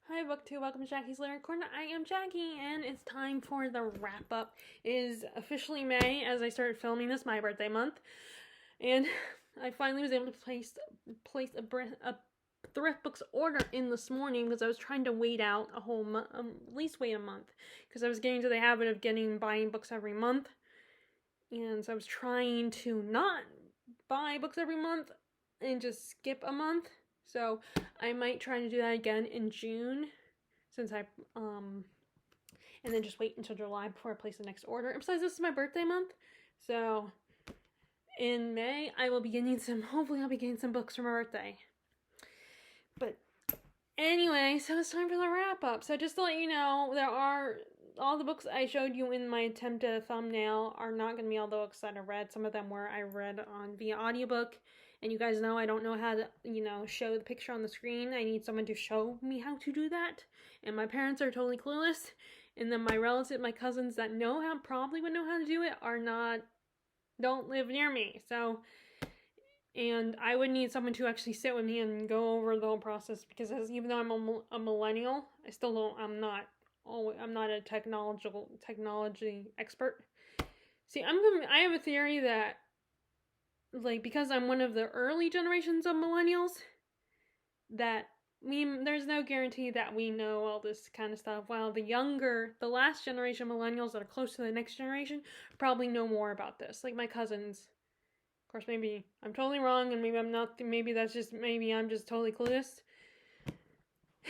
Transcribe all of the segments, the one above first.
Hi, BookTube. Welcome to Jackie's Literary Corner. I am Jackie, and it's time for the wrap-up. It is officially May as I started filming this, my birthday month. And I finally was able to place a thrift books order in this morning because I was trying to wait out a whole month, at least wait a month. Because I was getting to the habit of buying books every month. And so I was trying to not buy books every month and just skip a month. So I might try to do that again in June, since and then just wait until July before I place the next order. And besides, this is my birthday month, so in May I will be getting hopefully I'll be getting some books for my birthday. But anyway, so it's time for the wrap up. So just to let you know, all the books I showed you in my attempt at a thumbnail are not going to be all the books that I read. Some of them I read via audiobook. And you guys know I don't know how to, show the picture on the screen. I need someone to show me how to do that. And my parents are totally clueless. And then my cousins that probably would know how to do it don't live near me. So, and I would need someone to actually sit with me and go over the whole process, because even though I'm a millennial, I'm not a technology expert. See, I have a theory that, because I'm one of the early generations of millennials, that there's no guarantee that we know all this kind of stuff, while the last generation of millennials that are close to the next generation probably know more about this, like my cousins. Of course, maybe I'm totally wrong, and maybe I'm not, maybe I'm just totally clueless,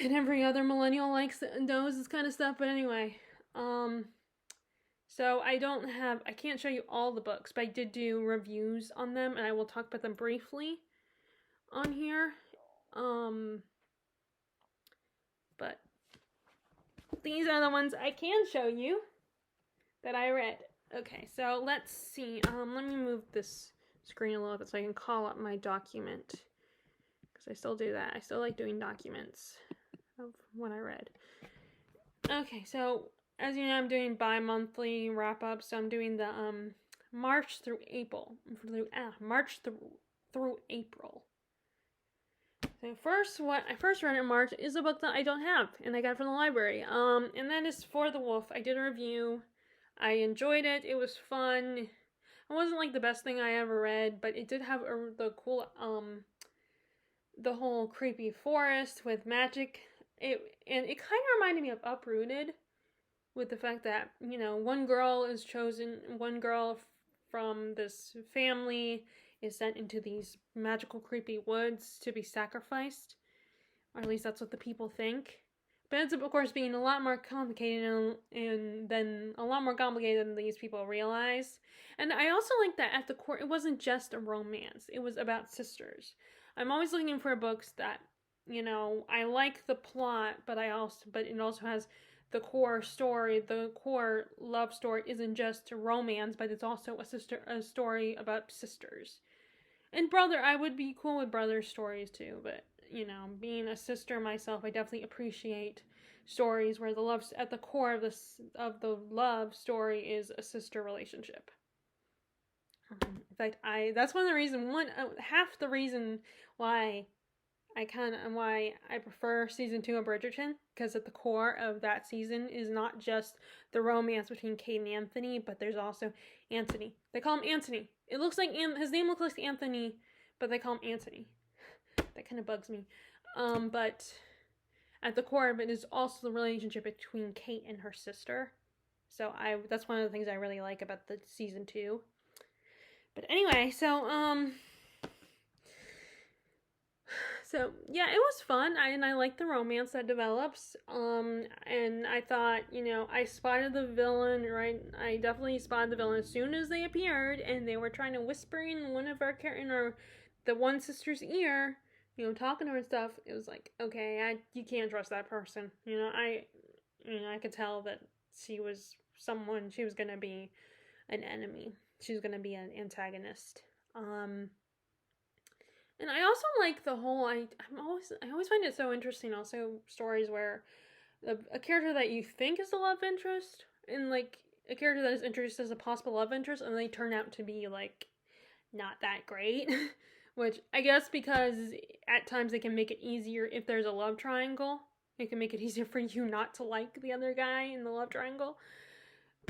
and every other millennial knows this kind of stuff. But anyway, so I can't show you all the books, but I did do reviews on them, and I will talk about them briefly on here. But these are the ones I can show you that I read. Okay, so let's see. Let me move this screen a little bit so I can call up my document, because I still do that. I still like doing documents of what I read. Okay, so as you know, I'm doing bi-monthly wrap-ups. So I'm doing the March through April. March through April. So what I first read in March is a book that I don't have, and I got it from the library. And that is For the Wolf. I did a review. I enjoyed it. It was fun. It wasn't like the best thing I ever read, but it did have the cool the whole creepy forest with magic. It kind of reminded me of Uprooted, with the fact that, one girl from this family is sent into these magical, creepy woods to be sacrificed. Or at least that's what the people think. But it ends up, of course, being a lot more complicated than these people realize. And I also like that at the core, it wasn't just a romance. It was about sisters. I'm always looking for books that, I like the plot, but it also has the core story. The core love story isn't just a romance, but it's also a story about sisters. And I would be cool with brother stories too, but, being a sister myself, I definitely appreciate stories where at the core of the love story is a sister relationship. In fact, that's half the reason why I prefer season 2 of Bridgerton, because at the core of that season is not just the romance between Kate and Anthony, but there's also Anthony. They call him Anthony. It looks like his name looks like Anthony, but they call him Anthony. That kind of bugs me. But at the core of it is also the relationship between Kate and her sister. So that's one of the things I really like about the season 2. But anyway, so yeah, it was fun. I like the romance that develops. And I thought, I spotted the villain, right? I definitely spotted the villain as soon as they appeared, and they were trying to whisper in the one sister's ear, talking to her and stuff. It was like, okay, you can't trust that person. I could tell that she was gonna be an enemy. She was gonna be an antagonist. And I also like the whole, I always find it so interesting, also, stories where a character that you think is a love interest, and, a character that is introduced as a possible love interest, and they turn out to be, not that great. Which, I guess because at times they can make it easier if there's a love triangle. it can make it easier for you not to like the other guy in the love triangle.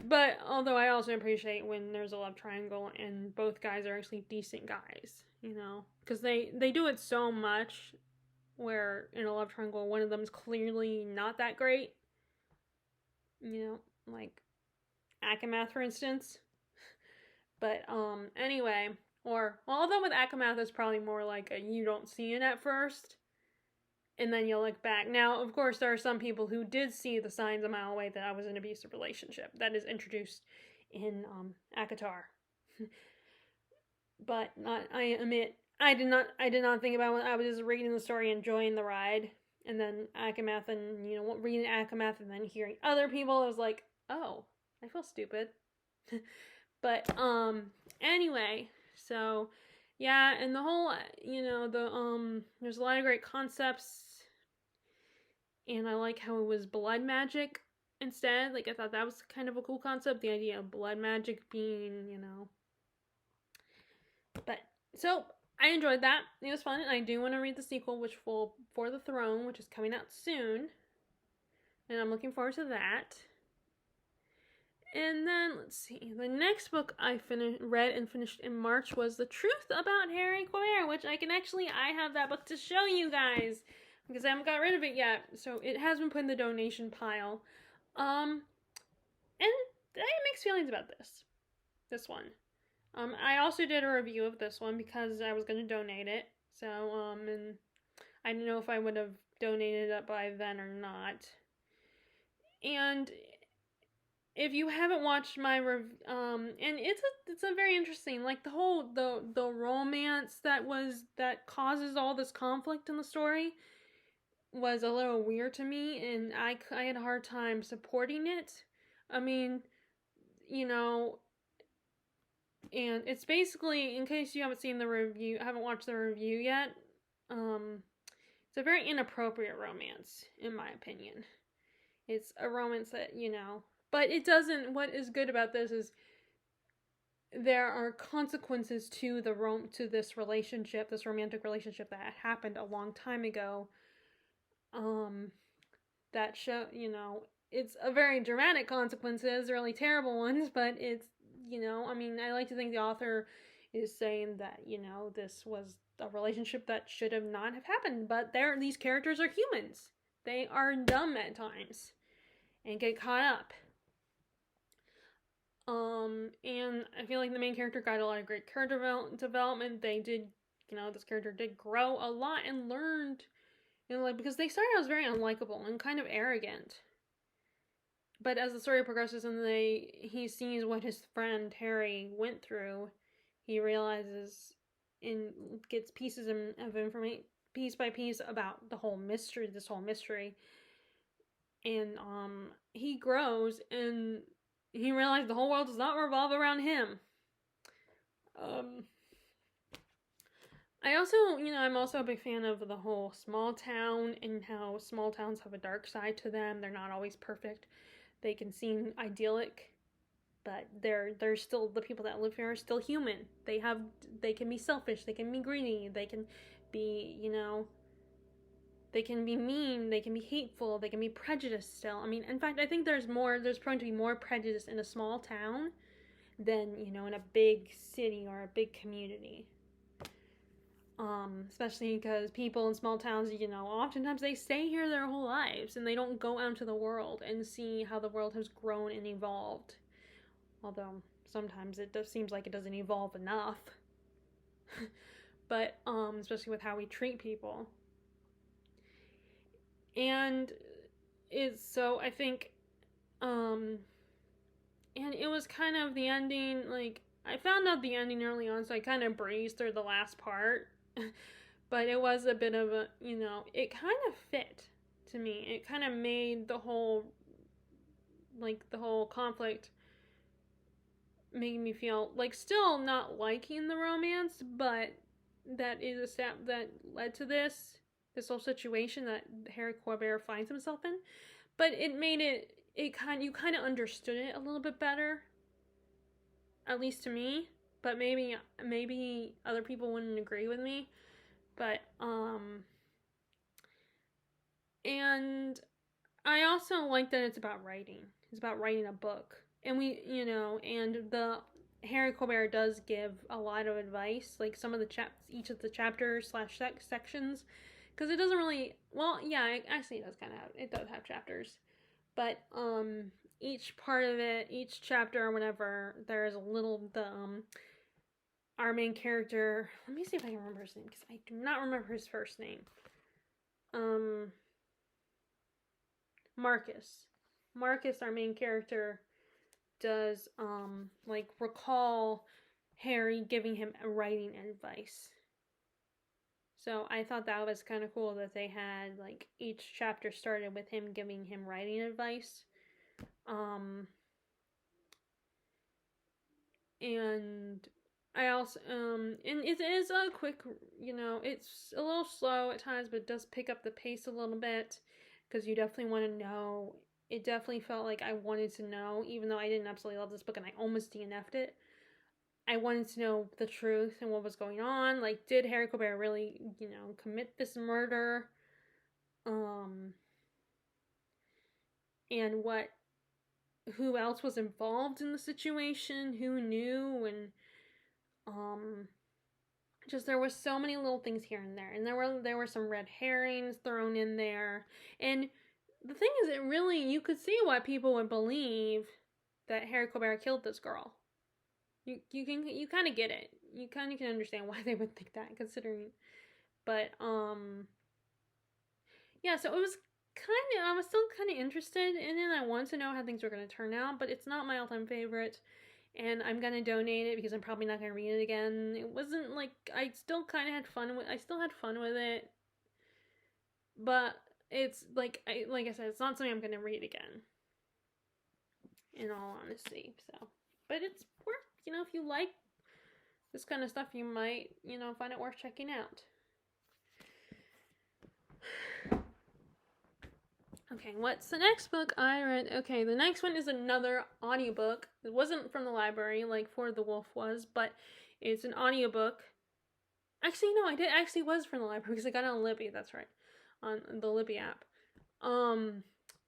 But although I also appreciate when there's a love triangle and both guys are actually decent guys, you know, because they do it so much where in a love triangle one of them is clearly not that great, you know, like Akamath, for instance. But anyway, or although with Akamath it's probably more like a you don't see it at first and then you look back. Now, of course, there are some people who did see the signs a mile away that I was in an abusive relationship. That is introduced in Akatar. But I admit, I did not think about when I was just reading the story, enjoying the ride, and then Akamath, and you know, reading Akamath, and then hearing other people, I was like, oh, I feel stupid. But anyway, so yeah, and the whole, you know, there's a lot of great concepts, and I like how it was blood magic instead. Like, I thought that was kind of a cool concept, the idea of blood magic being, you know. But, so, I enjoyed that. It was fun, and I do want to read the sequel, which will, For the Throne, which is coming out soon. And I'm looking forward to that. And then, let's see, the next book I read and finished in March was The Truth About Harry Quebert, which I have that book to show you guys, because I haven't got rid of it yet, so it has been put in the donation pile. And I have mixed feelings about this one. I also did a review of this one because I was going to donate it, so, and I didn't know if I would have donated it by then or not. And if you haven't watched my and it's a very interesting, like the whole the romance that causes all this conflict in the story was a little weird to me, and I had a hard time supporting it. I mean, you know, and it's basically, in case you haven't seen the review, haven't watched the review yet, it's a very inappropriate romance, in my opinion. It's a romance that, you know, but it doesn't, what is good about this is there are consequences to this relationship, this romantic relationship that happened a long time ago. That show, you know, it's a very dramatic consequences, really terrible ones, but it's, you know, I mean, I like to think the author is saying that, you know, this was a relationship that should have not have happened, but these characters are humans. They are dumb at times and get caught up. And I feel like the main character got a lot of great character development. They did, you know, this character did grow a lot and learned, you know, like, because they started out as very unlikable and kind of arrogant. But as the story progresses and he sees what his friend Harry went through, he realizes and gets pieces of information, piece by piece, about this whole mystery. And he grows and he realized the whole world does not revolve around him. I also, you know, I'm also a big fan of the whole small town and how small towns have a dark side to them. They're not always perfect. They can seem idyllic, but they're still, the people that live here are still human. They can be selfish, they can be greedy, they can be, you know, they can be mean, they can be hateful, they can be prejudiced still. I mean, in fact, I think there's prone to be more prejudice in a small town than, you know, in a big city or a big community. Especially because people in small towns, you know, oftentimes they stay here their whole lives and they don't go out into the world and see how the world has grown and evolved. Although sometimes it seems like it doesn't evolve enough. But, especially with how we treat people. And so I think, and it was kind of the ending, like, I found out the ending early on, so I kind of breezed through the last part. But it was a bit of a, you know, it kind of fit to me. It kind of made the whole conflict made me feel like still not liking the romance, but that is a step that led to this whole situation that Harry Quebert finds himself in. But it made you kind of understood it a little bit better, at least to me. But maybe other people wouldn't agree with me. But And I also like that it's about writing. It's about writing a book. And and the Harry Colbert does give a lot of advice, like some of the each of the chapters / sections, because it doesn't really, well, yeah, actually it does kind of have, it does have chapters, but each part of it, each chapter or whatever, there's a little, our main character, let me see if I can remember his name, because I do not remember his first name. Marcus, our main character, does like recall Harry giving him writing advice. So I thought that was kind of cool that they had, like, each chapter started with him giving him writing advice. And I also and it is a quick, it's a little slow at times, but it does pick up the pace a little bit, because you definitely want to know. It definitely felt like I wanted to know, even though I didn't absolutely love this book and I almost DNF'd it. I wanted to know the truth and what was going on. Like, did Harry Colbert really, commit this murder? And who else was involved in the situation? Who knew? And just, there was so many little things here and there. And there were some red herrings thrown in there. And the thing is, it really, you could see why people would believe that Harry Colbert killed this girl. You kind of get it. You kind of can understand why they would think that, considering. But yeah. So it was I was still kind of interested in it. I wanted to know how things were going to turn out, but it's not my all-time favorite, and I'm gonna donate it because I'm probably not gonna read it again. It wasn't like, I still kind of had fun with. I still had fun with it, but it's like I said, it's not something I'm gonna read again, in all honesty. So, but it's worth, if you like this kind of stuff, you might, find it worth checking out. Okay, what's the next book I read? Okay, the next one is another audiobook. It wasn't from the library like For the Wolf was, but it's an audiobook. Actually, no, actually was from the library because I got it on Libby, that's right. On the Libby app.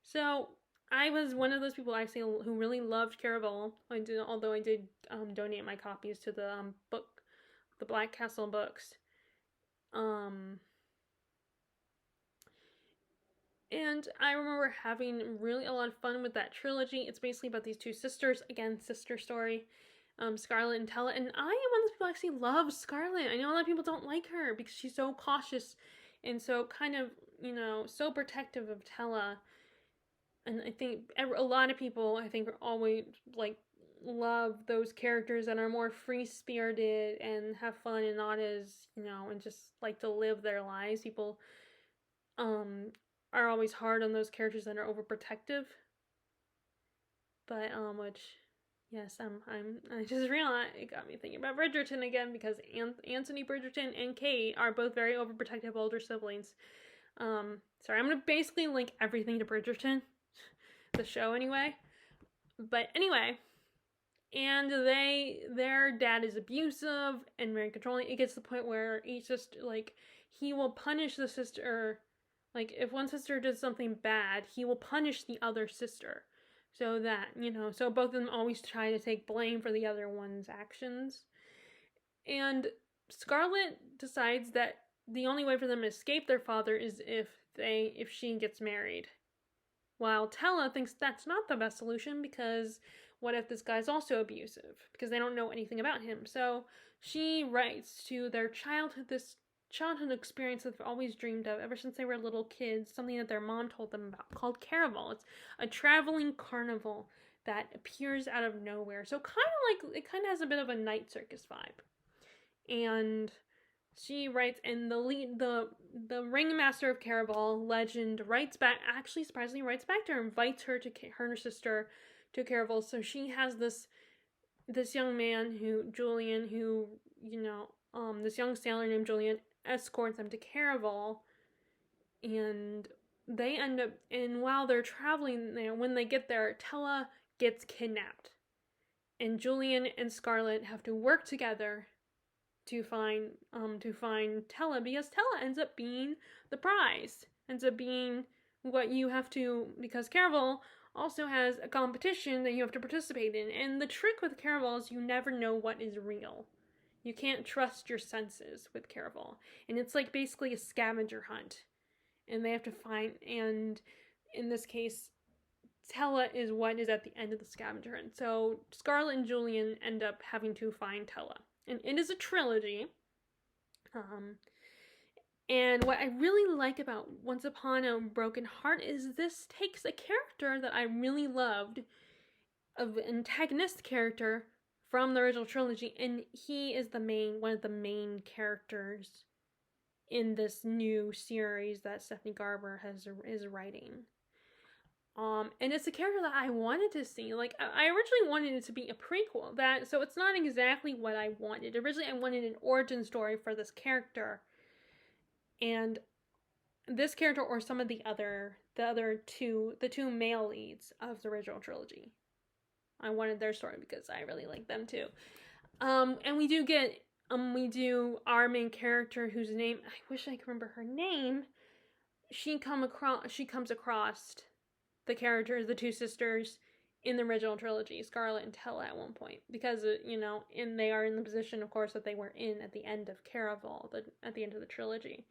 So I was one of those people actually who really loved Caraval. Although I did donate my copies to the the Black Castle books. And I remember having really a lot of fun with that trilogy. It's basically about these two sisters, again, sister story, Scarlet and Tella. And I am one of those people who actually loves Scarlet. I know a lot of people don't like her because she's so cautious and so kind of, so protective of Tella. And I think a lot of people, I think, always love those characters that are more free-spirited and have fun and not as, and just like to live their lives. People are always hard on those characters that are overprotective. But which, yes, I just realized, it got me thinking about Bridgerton again, because Anthony Bridgerton and Kate are both very overprotective older siblings. Sorry, I'm gonna basically link everything to Bridgerton, the show anyway. But anyway, and their dad is abusive and very controlling. It gets to the point where each sister, he will punish the sister. Like, if one sister does something bad, he will punish the other sister. So that, so both of them always try to take blame for the other one's actions. And Scarlet decides that the only way for them to escape their father is if she gets married. While Tella thinks that's not the best solution, because what if this guy's also abusive? Because they don't know anything about him. So she writes to their childhood experience that they've always dreamed of ever since they were little kids, something that their mom told them about, called Caraval. It's a traveling carnival that appears out of nowhere. So it kind of has a bit of a night circus vibe. And she writes, and the ringmaster of Caraval, Legend, surprisingly writes back to her, invites her to her and her sister to Caraval. So she has this young man Julian, this young sailor named Julian, escorts them to Caraval, and they end up, and while they're traveling there, when they get there, Tella gets kidnapped, and Julian and Scarlet have to work together to find Tella, because Tella ends up being the prize, ends up being what you have to, because Caraval also has a competition that you have to participate in. And the trick with Caraval is you never know what is real. You can't trust your senses with Caraval. And it's like basically a scavenger hunt. And they have to find, and in this case, Tella is what is at the end of the scavenger hunt. So Scarlet and Julian end up having to find Tella. And it is a trilogy. And what I really like about Once Upon a Broken Heart is this takes a character that I really loved, an antagonist character from the original trilogy, and he is one of the main characters in this new series that Stephanie Garber is writing. And it's a character that I wanted to see. Like, I originally wanted it to be a prequel, so it's not exactly what I wanted. Originally, I wanted an origin story for this character, and this character or some of the two male leads of the original trilogy. I wanted their story because I really like them too. And we do our main character, whose name I wish I could remember her name. She comes across the characters, the two sisters in the original trilogy, Scarlet and Tella, at one point, because and they are in the position, of course, that they were in at the end of Caraval, at the end of the trilogy.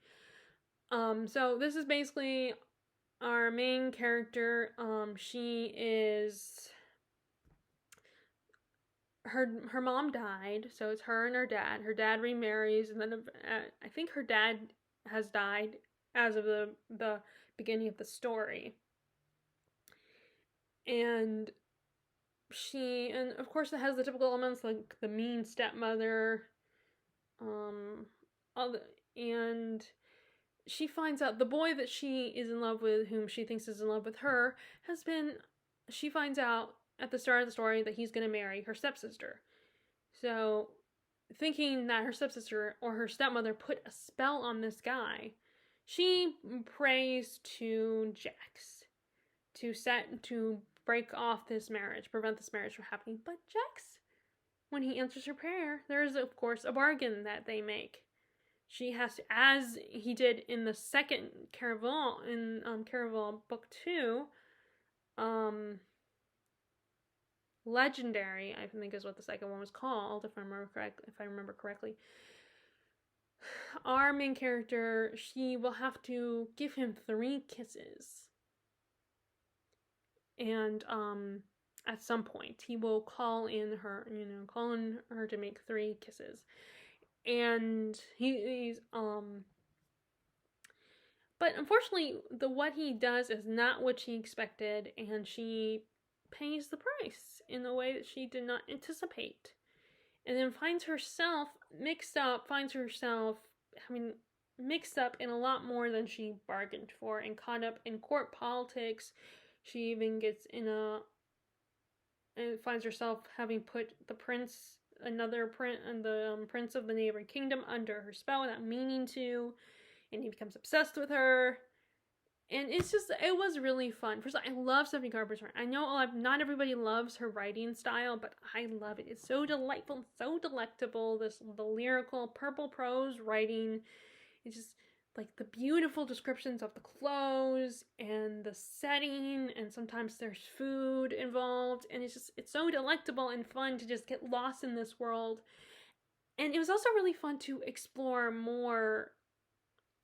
So this is basically our main character. She is her mom died, so it's her and her dad. Her dad remarries, and then I think her dad has died as of the beginning of the story. And of course it has the typical elements like the mean stepmother, and she finds out the boy that she is in love with, whom she thinks is in love with her, she finds out at the start of the story that he's going to marry her stepsister. So, thinking that her stepsister or her stepmother put a spell on this guy, she prays to Jax to break off this marriage, prevent this marriage from happening. But Jax, when he answers her prayer, there is, of course, a bargain that they make. She has to, as he did in the second Caraval, in Caraval Book 2, Legendary, I think is what the second one was called, if I remember correctly. Our main character, she will have to give him 3 kisses. And at some point, he will call in her to make 3 kisses. And he's but unfortunately, what he does is not what she expected, and she pays the price in a way that she did not anticipate. And then finds herself mixed up in a lot more than she bargained for, and caught up in court politics. She even gets and finds herself having put the prince and the prince of the neighboring kingdom under her spell without meaning to, and he becomes obsessed with her. And it was really fun. First, I love Stephanie Garber's writing. I know not everybody loves her writing style, but I love it. It's so delightful, so delectable. The lyrical purple prose writing. It's just like the beautiful descriptions of the clothes and the setting, and sometimes there's food involved, and it's so delectable and fun to just get lost in this world. And it was also really fun to explore more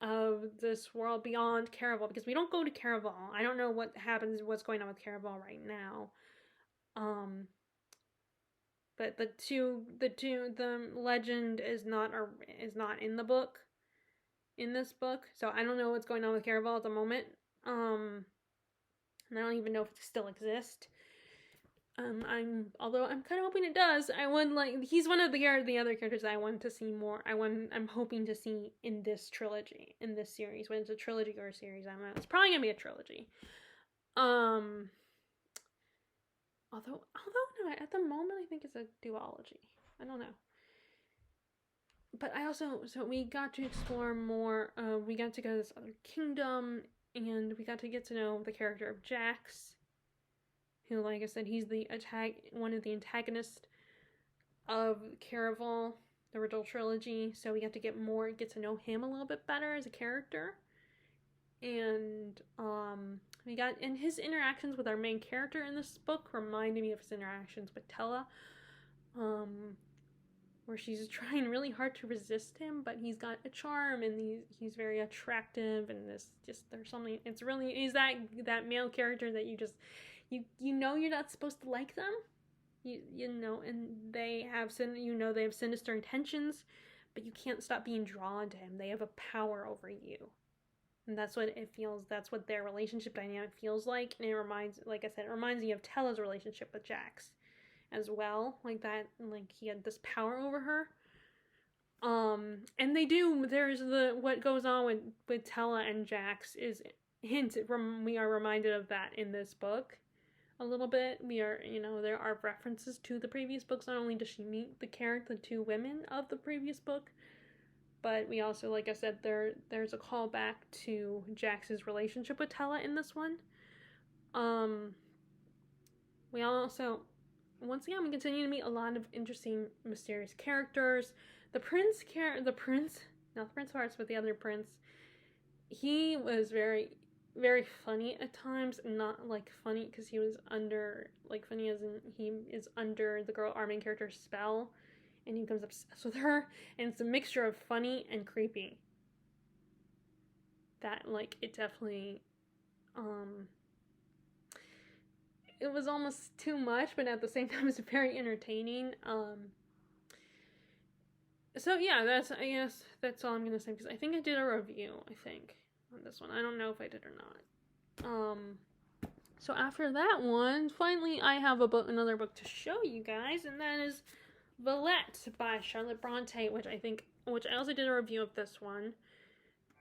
of this world beyond Caraval, because we don't go to Caraval. I don't know what's going on with Caraval right now. But the legend is not in the book. In this book, so I don't know what's going on with Caraval at the moment. And I don't even know if it still exists. Although I'm kind of hoping it does. He's one of the other characters that I want to see more. I'm hoping to see in this trilogy, in this series. Whether it's a trilogy or a series, I don't know. It's probably gonna be a trilogy. Although no, at the moment I think it's a duology. I don't know. But we got to explore more. We got to go to this other kingdom, and we got to get to know the character of Jax, who, like I said, he's one of the antagonists of Caraval, the original trilogy. So we got to get to know him a little bit better as a character. And we got, and his interactions with our main character in this book reminded me of his interactions with Tella, where she's trying really hard to resist him, but he's got a charm, and he's very attractive, and there's something, he's that male character that you just, you know you're not supposed to like them, you know, and they have sinister intentions, but you can't stop being drawn to him. They have a power over you. And that's what it feels, that's what their relationship dynamic feels like. And it reminds me of Tella's relationship with Jax as well. Like that, like he had this power over her. And there's what goes on with Tella and Jax is hinted, we are reminded of that in this book a little bit. There are references to the previous books. Not only does she meet the two women of the previous book, but we also, like I said, there's a callback to Jax's relationship with Tella in this one. We also, once again, we continue to meet a lot of interesting, mysterious characters. Not the Prince of Hearts, but the other prince. He was very, very funny at times. Not like funny because he was under, like funny as in he is under our main character's spell. And he becomes obsessed with her, and it's a mixture of funny and creepy. That, like, it definitely, it was almost too much, but at the same time, it's very entertaining. So yeah, I guess that's all I'm gonna say, because I think I did a review, on this one. I don't know if I did or not. So after that one, finally, I have another book to show you guys, and that is Valet by Charlotte Bronte, which I also did a review of this one,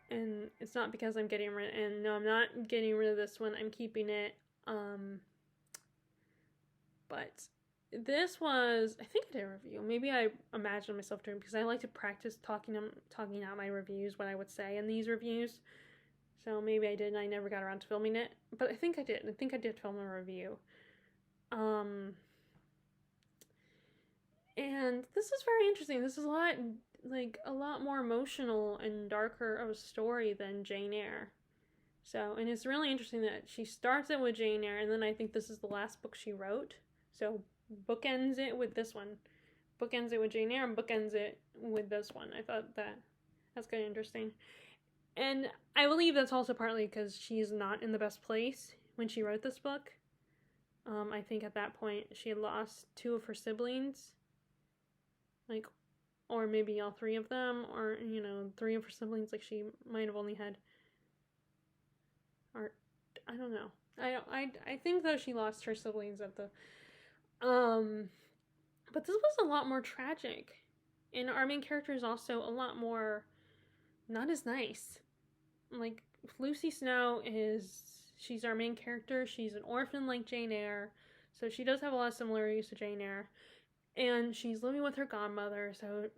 and it's not because I'm getting rid, and no, I'm not getting rid of this one, I'm keeping it, but this was, I think I did a review, maybe I imagined myself doing, because I like to practice talking out my reviews, what I would say in these reviews, so maybe I did, and I never got around to filming it, but I think I did film a review, and this is very interesting. This is a lot more emotional and darker of a story than Jane Eyre. So, and it's really interesting that she starts it with Jane Eyre, and then I think this is the last book she wrote. So, bookends it with this one. Bookends it with Jane Eyre, and bookends it with this one. I thought that's kind of interesting. And I believe that's also partly because she's not in the best place when she wrote this book. I think at that point she had lost 2 of her siblings. Like, or maybe all 3 of them, or, 3 of her siblings, like, she might have only had, or, I don't know, I think, though, she lost her siblings at the, but this was a lot more tragic, and our main character is also a lot more, not as nice. Like, Lucy Snow she's our main character, she's an orphan like Jane Eyre, so she does have a lot of similarities to Jane Eyre. And she's living with her godmother, so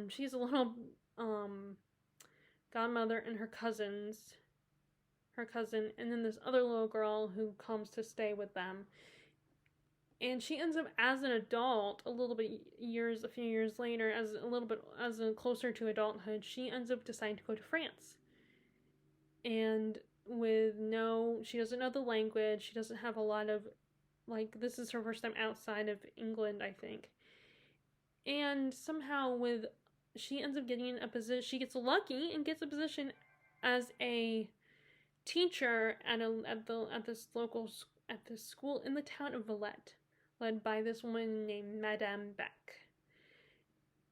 she's a little godmother and her cousin, and then this other little girl who comes to stay with them. And she ends up, as an adult, a few years later, closer to adulthood, she ends up deciding to go to France. And she doesn't know the language, she doesn't have a lot of, this is her first time outside of England, I think. And somehow she ends up getting a position, she gets lucky and gets a position as a teacher at this school in the town of Valet, led by this woman named Madame Beck.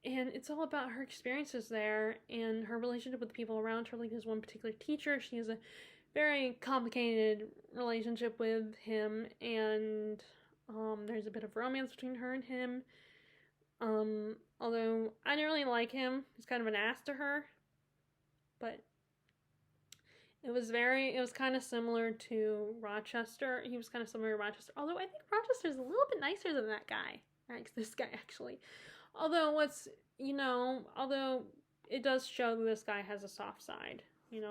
And it's all about her experiences there and her relationship with the people around her. Like, there's one particular teacher, she has a very complicated relationship with him, and there's a bit of romance between her and him. Although I didn't really like him. He's kind of an ass to her. But it was kind of similar to Rochester. He was kind of similar to Rochester. Although I think Rochester's a little bit nicer than that guy. This guy, actually. Although although it does show that this guy has a soft side.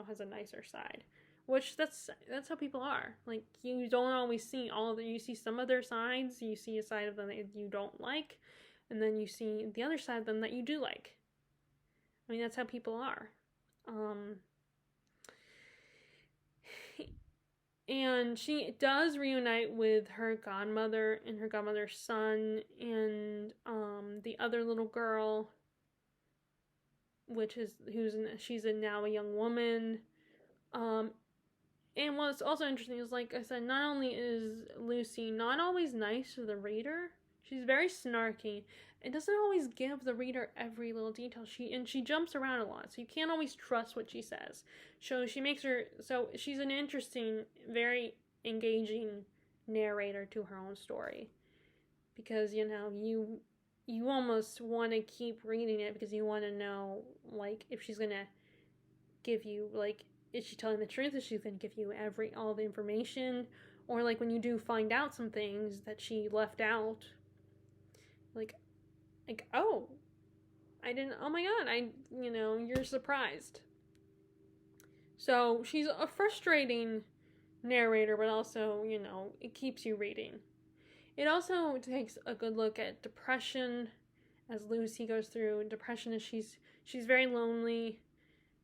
Has a nicer side. Which, that's how people are. Like, you don't always see you see some of their sides, you see a side of them that you don't like, and then you see the other side of them that you do like. I mean, that's how people are. And she does reunite with her godmother and her godmother's son and the other little girl, she's now a young woman. And what's also interesting is, like I said, not only is Lucy not always nice to the reader, she's very snarky and doesn't always give the reader every little detail. She jumps around a lot, so you can't always trust what she says. So she's an interesting, very engaging narrator to her own story, because you almost want to keep reading it because you want to know, like, if she's gonna give you, like, is she telling the truth? Is she going to give you all the information? Or, like, when you do find out some things that she left out, like, oh, I didn't, oh my god, you're surprised. So, she's a frustrating narrator, but also, it keeps you reading. It also takes a good look at depression, as Lucy goes through. Depression is she's very lonely,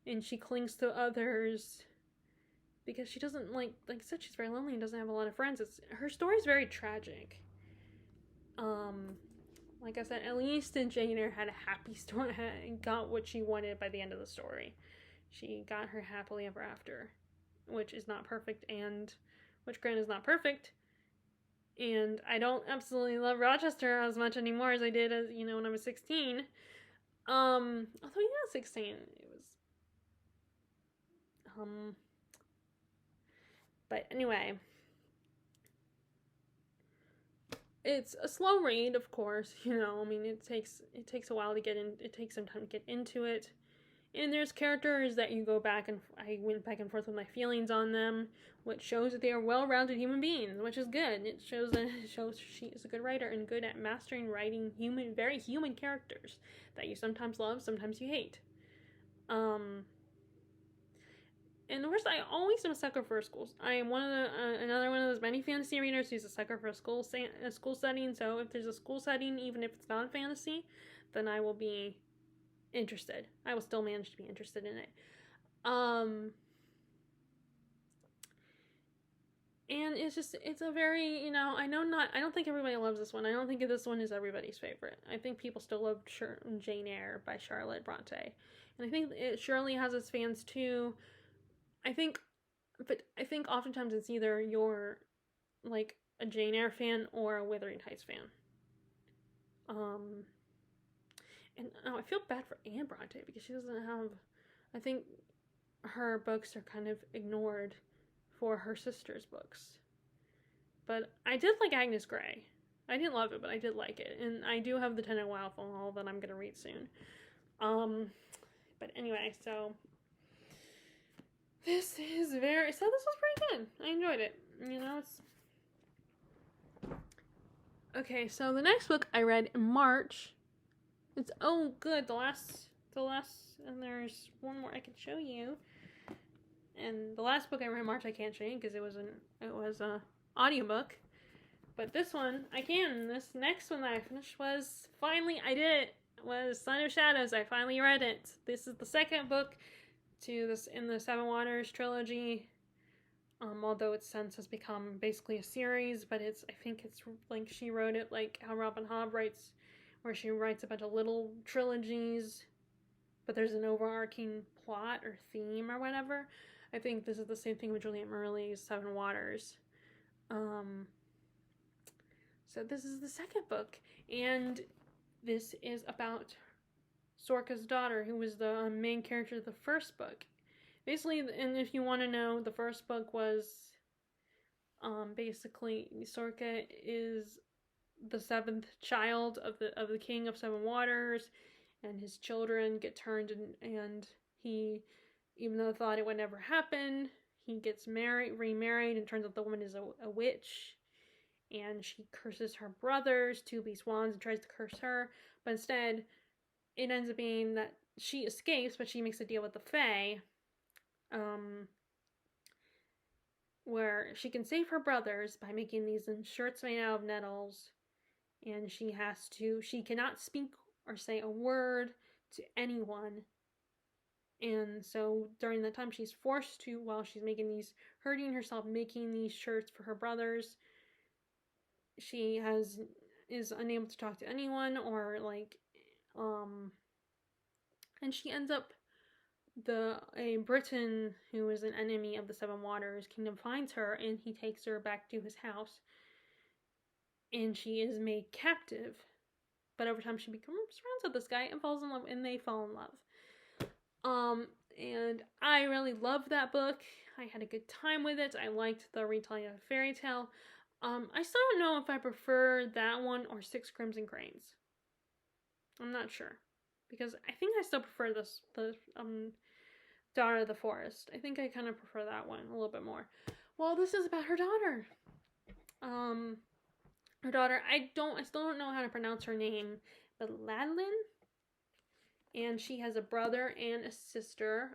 and she clings to others because she doesn't, like I said, she's very lonely and doesn't have a lot of friends. Her story's very tragic. Like I said, at least in Jane Eyre had a happy story, got what she wanted by the end of the story. She got her happily ever after, which is not perfect, and which, granted, is not perfect. And I don't absolutely love Rochester as much anymore as I did when I was 16. Although, 16, it was, but anyway, it's a slow read, of course, it takes a while to get in, it takes some time to get into it, and there's characters that you go back, and I went back and forth with my feelings on them, which shows that they are well-rounded human beings, which is good. It shows she is a good writer and good at mastering writing very human characters that you sometimes love, sometimes you hate. And of course, I always am a sucker for schools. I am another one of those many fantasy readers who's a sucker for a school setting. So if there's a school setting, even if it's not fantasy, then I will be interested. I will still manage to be interested in it. And it's a very, I don't think everybody loves this one. I don't think this one is everybody's favorite. I think people still love Jane Eyre by Charlotte Bronte. And I think it surely has its fans too. I think oftentimes it's either you're, like, a Jane Eyre fan or a Wuthering Heights fan. And I feel bad for Anne Bronte because she doesn't have, I think her books are kind of ignored for her sister's books. But I did like Agnes Grey. I didn't love it, but I did like it. And I do have the Ten of Wildfall that I'm going to read soon. But anyway, so this was pretty good. I enjoyed it. Okay, so the next book I read in March, good, the last, and there's one more I can show you. And the last book I read in March I can't show you because it was a audiobook. But this one I can. This next one that I finished was Son of Shadows. I finally read it. This is the second book in the Seven Waters trilogy. Although its sense has become basically a series, but I think it's like she wrote it like how Robin Hobb writes, where she writes a bunch of little trilogies, but there's an overarching plot or theme or whatever. I think this is the same thing with Juliet Murley's Seven Waters. So this is the second book, and this is about Sorka's daughter, who was the main character of the first book. Basically, and if you want to know, the first book was, basically, Sorka is the seventh child of the King of Seven Waters, and his children get turned, and he, even though thought it would never happen, he gets remarried, and turns out the woman is a witch, and she curses her brothers, two beast wands, and tries to curse her, but instead, it ends up being that she escapes, but she makes a deal with the Fae, where she can save her brothers by making these shirts made out of nettles, and she cannot speak or say a word to anyone And so during that time, she's forced to, while she's hurting herself, making these shirts for her brothers, she is unable to talk to anyone, or and she ends up, a Briton who is an enemy of the Seven Waters Kingdom finds her, and he takes her back to his house, and she is made captive. But over time, she becomes friends with this guy and falls in love, and they fall in love. And I really loved that book. I had a good time with it. I liked the retelling of the fairy tale. I still don't know if I prefer that one or Six Crimson Cranes. I'm not sure, because I think I still prefer the Daughter of the Forest. I think I kind of prefer that one a little bit more. Well, this is about her daughter. Her daughter, I still don't know how to pronounce her name, but Ladlin. And she has a brother and a sister.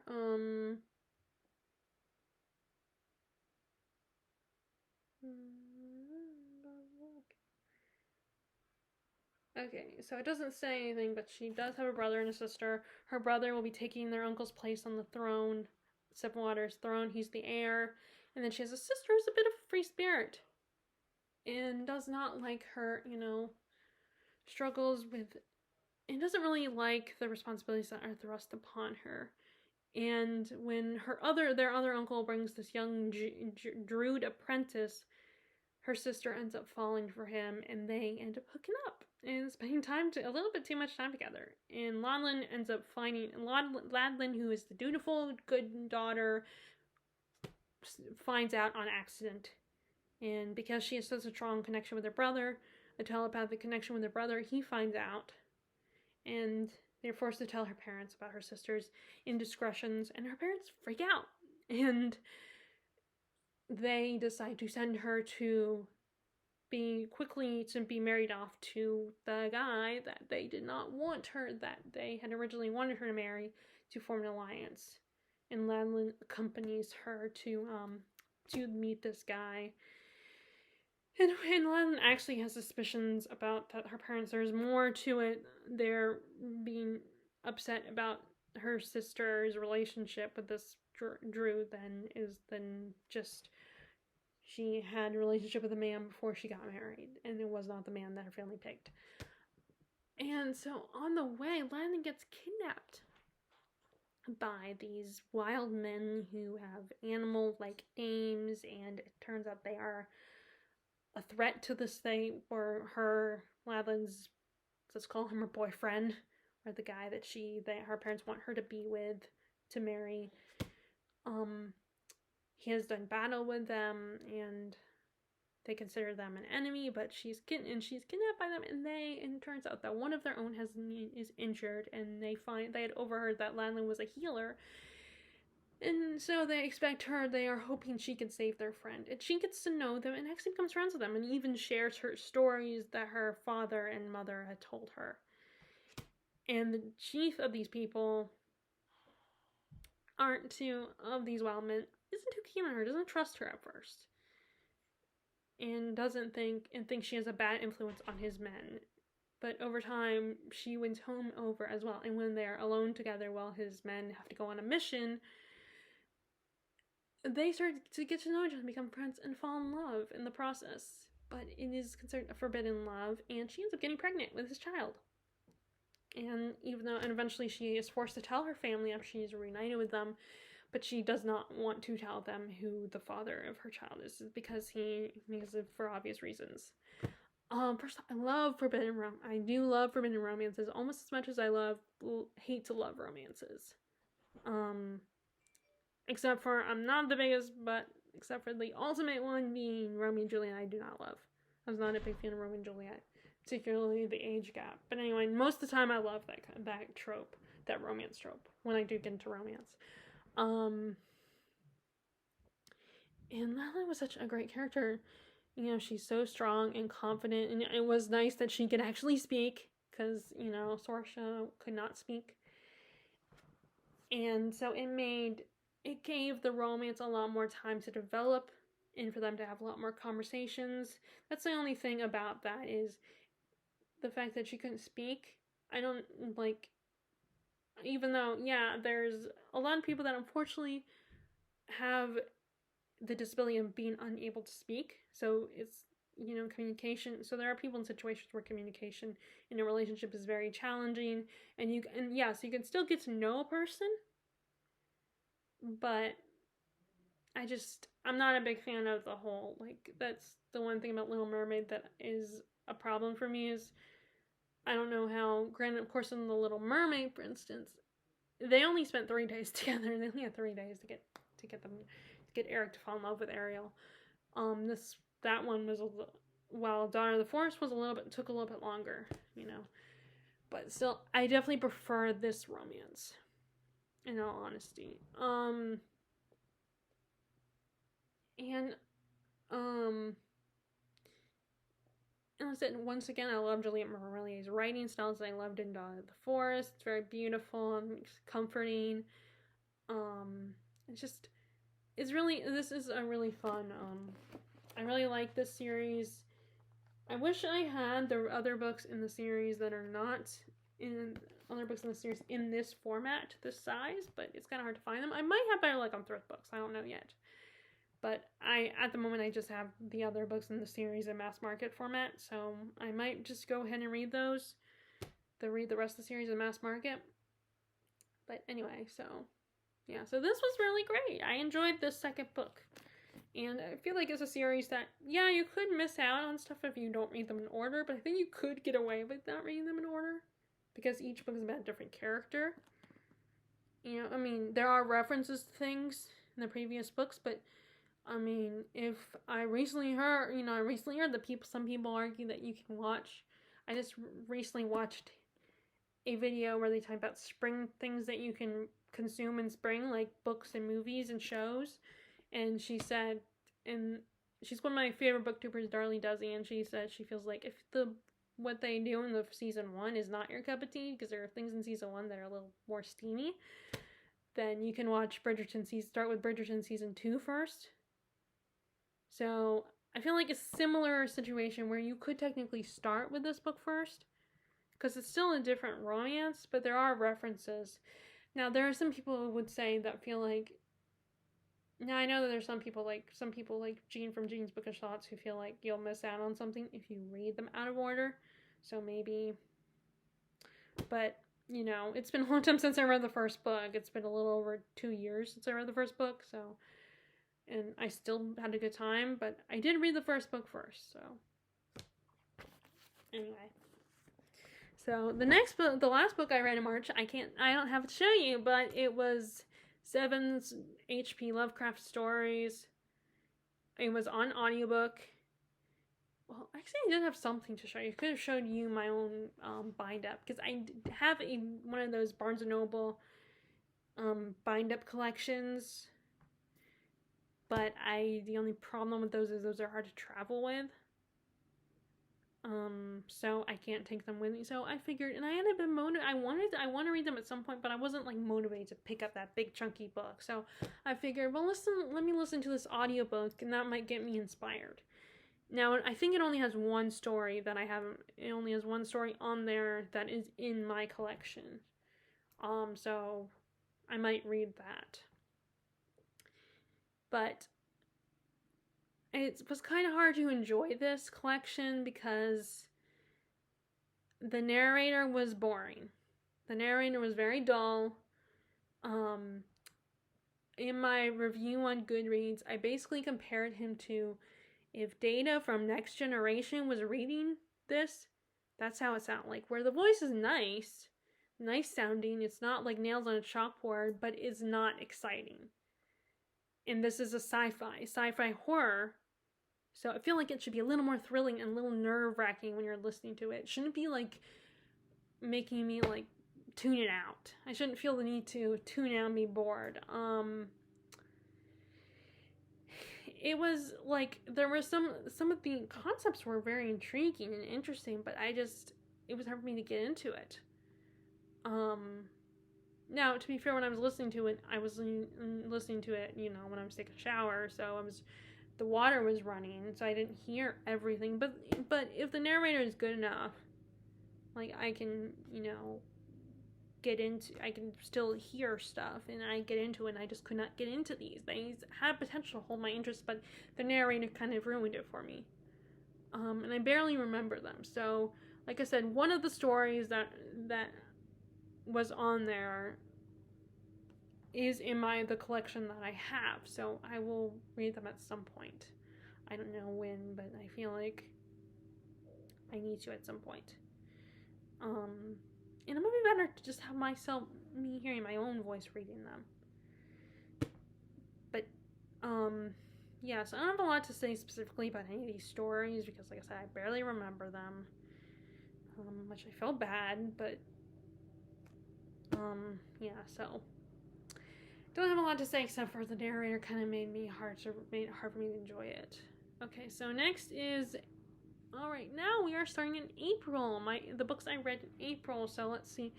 Okay, so it doesn't say anything, but she does have a brother and a sister. Her brother will be taking their uncle's place on the throne, Seven Waters throne. He's the heir. And then she has a sister who's a bit of a free spirit and does not like her, struggles with, and doesn't really like the responsibilities that are thrust upon her. And when their other uncle brings this young druid apprentice, her sister ends up falling for him, and they end up hooking up and spending a little bit too much time together. And Ladlin ends up finding Ladlin, who is the dutiful, good daughter, finds out on accident. And because she has such a strong connection with her brother, a telepathic connection with her brother, he finds out. And they're forced to tell her parents about her sister's indiscretions, and her parents freak out. And they decide to send her to be married off to the guy that they did not want her, that they had originally wanted her to marry, to form an alliance. And Ladlin accompanies her to meet this guy. And Ladlin actually has suspicions about that her parents. There's more to it. They're being upset about her sister's relationship with this druid than just she had a relationship with a man before she got married, and it was not the man that her family picked. And so on the way, Ladlin gets kidnapped by these wild men who have animal-like names, and it turns out they are a threat to the state, or Ladlin's, let's call him her boyfriend, or the guy that her parents want her to be with, to marry. He has done battle with them, and they consider them an enemy, but she's kidnapped by them, and it turns out that one of their own is injured, and they had overheard that Ladlin was a healer. And so they are hoping she can save their friend. And she gets to know them and actually becomes friends with them, and even shares her stories that her father and mother had told her. And the chief of these people of these wild men isn't too keen on her, doesn't trust her at first. And thinks she has a bad influence on his men. But over time, she wins home over as well. And when they're alone together while his men have to go on a mission, they start to get to know each other and become friends and fall in love in the process. But it is considered a forbidden love, and she ends up getting pregnant with his child. And eventually she is forced to tell her family after she's reunited with them, but she does not want to tell them who the father of her child is, because for obvious reasons. First, I love forbidden romance. I do love forbidden romances almost as much as I hate to love romances. Except for, I'm not the biggest, but except for the ultimate one being Romeo and Juliet, I do not love. I was not a big fan of Romeo and Juliet, particularly the age gap. But anyway, most of the time I love that trope, that romance trope, when I do get into romance. And Ladlin was such a great character. She's so strong and confident, and it was nice that she could actually speak, because, Sorsha could not speak. And so it gave the romance a lot more time to develop, and for them to have a lot more conversations. That's the only thing about that, is the fact that she couldn't speak. I don't even though, yeah, there's a lot of people that unfortunately have the disability of being unable to speak. So it's, communication. So there are people in situations where communication in a relationship is very challenging, and so you can still get to know a person, but I'm not a big fan of the whole, like, that's the one thing about Little Mermaid that is a problem for me is, I don't know how, granted, of course, in The Little Mermaid, for instance, they only spent 3 days together. They only had 3 days to get Eric to fall in love with Ariel. That one was while Daughter of the Forest was took a little bit longer, but still, I definitely prefer this romance, in all honesty. And I said, once again, I love Juliette Marillier's writing styles that I loved in Daughter of the Forest. It's very beautiful and comforting. This is a really fun, I really like this series. I wish I had the other books in the series that are not in other books in the series in this format, this size, but it's kind of hard to find them. I might have better luck on thrift books. I don't know yet. But at the moment, I just have the other books in the series in mass market format, so I might just go ahead and read those. Read the rest of the series in mass market. But anyway, so this was really great. I enjoyed this second book. And I feel like it's a series that, yeah, you could miss out on stuff if you don't read them in order, but I think you could get away with not reading them in order, because each book is about a different character. There are references to things in the previous books, but if I recently heard, that some people argue that you can watch. I just recently watched a video where they talk about spring things that you can consume in spring, like books and movies and shows. And she said, and she's one of my favorite booktubers, Darlie Duzzy, and she said she feels like if what they do in the season 1 is not your cup of tea, because there are things in season 1 that are a little more steamy, then you can watch start with Bridgerton season 2 first. So I feel like a similar situation where you could technically start with this book first, because it's still a different romance, but there are references. Now, there are some people who would say that feel like, now I know that there's some people like Jean from Jean's Bookish Thoughts who feel like you'll miss out on something if you read them out of order. So maybe, but it's been a long time since I read the first book. It's been a little over 2 years since I read the first book, so. And I still had a good time, but I did read the first book first, so. Anyway. So, the last book I read in March, I don't have it to show you, but it was 7's H.P. Lovecraft stories. It was on audiobook. Well, actually, I did have something to show you. I could have showed you my own bind-up, because I have one of those Barnes & Noble bind-up collections. But the only problem with those is those are hard to travel with. So I can't take them with me. So I figured, and I had been I want to read them at some point, but I wasn't motivated to pick up that big chunky book. So I figured, well, let me listen to this audiobook, and that might get me inspired. Now, I think it only has one story that I haven't. It only has one story on there that is in my collection. So I might read that. But it was kind of hard to enjoy this collection because the narrator was boring. The narrator was very dull. In my review on Goodreads, I basically compared him to if Data from Next Generation was reading this. That's how it sounded like, where the voice is nice sounding. It's not like nails on a chalkboard, but it's not exciting. And this is a sci-fi horror. So I feel like it should be a little more thrilling and a little nerve-wracking when you're listening to it. It shouldn't be making me tune it out. I shouldn't feel the need to tune out and be bored. It was there were some of the concepts were very intriguing and interesting, but it was hard for me to get into it. Now, to be fair, when I was listening to it, I was listening to it, when I was taking a shower, so the water was running, so I didn't hear everything, but if the narrator is good enough, I can, I can still hear stuff, and I get into it, and I just could not get into these. These had potential to hold my interest, but the narrator kind of ruined it for me. And I barely remember them. So, like I said, one of the stories that was on there is in the collection that I have, so I will read them at some point. I don't know when, but I feel like I need to at some point. And it might be better to just have me hearing my own voice reading them. But, yeah, so I don't have a lot to say specifically about any of these stories, because, like I said, I barely remember them, which I felt bad, but, yeah, so, don't have a lot to say except for the narrator kind of made it hard for me to enjoy it. Okay, so next is, alright, now we are starting in April, the books I read in April, so let's see.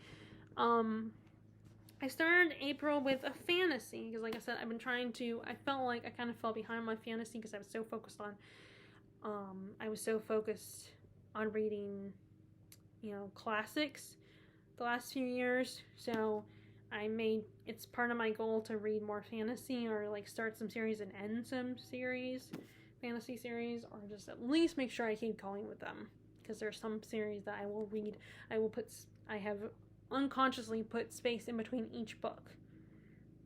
I started April with a fantasy, because like I said, I felt like I kind of fell behind my fantasy, because I was so focused on reading, classics the last few years, so it's part of my goal to read more fantasy, or like start some series and end some fantasy series, or just at least make sure I keep going with them, because there's some series that I will read. I have unconsciously put space in between each book.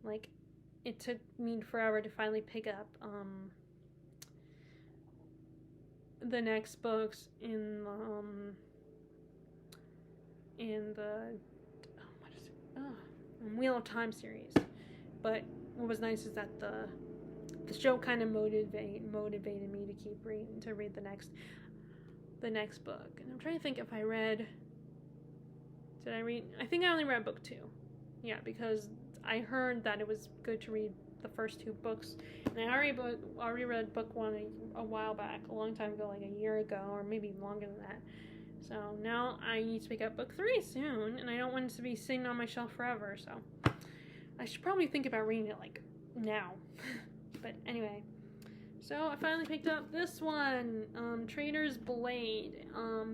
Like, it took me forever to finally pick up the next books in the Wheel of Time series. But what was nice is that the show kind of motivated me to keep reading, to read the next book. And I'm trying to think if I read. Did I read? I think I only read book 2. Yeah, because I heard that it was good to read the first 2 books, and I already read book 1 a while back, a long time ago, like a year ago, or maybe longer than that. So now I need to pick up book 3 soon, and I don't want it to be sitting on my shelf forever. So I should probably think about reading it like now. But anyway, so I finally picked up this one, Traitor's Blade,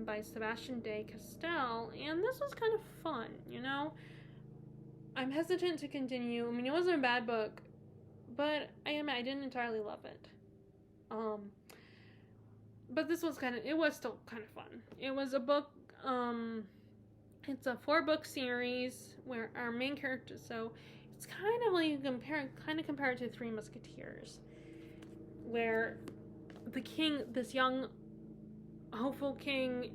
by Sebastian de Castell, and this was kind of fun, I'm hesitant to continue. I mean, it wasn't a bad book, but I didn't entirely love it. But this was it was still kind of fun. It was a book, it's a 4-book series where our main character, so it's kind of like compared to Three Musketeers, where the king, this young, hopeful king,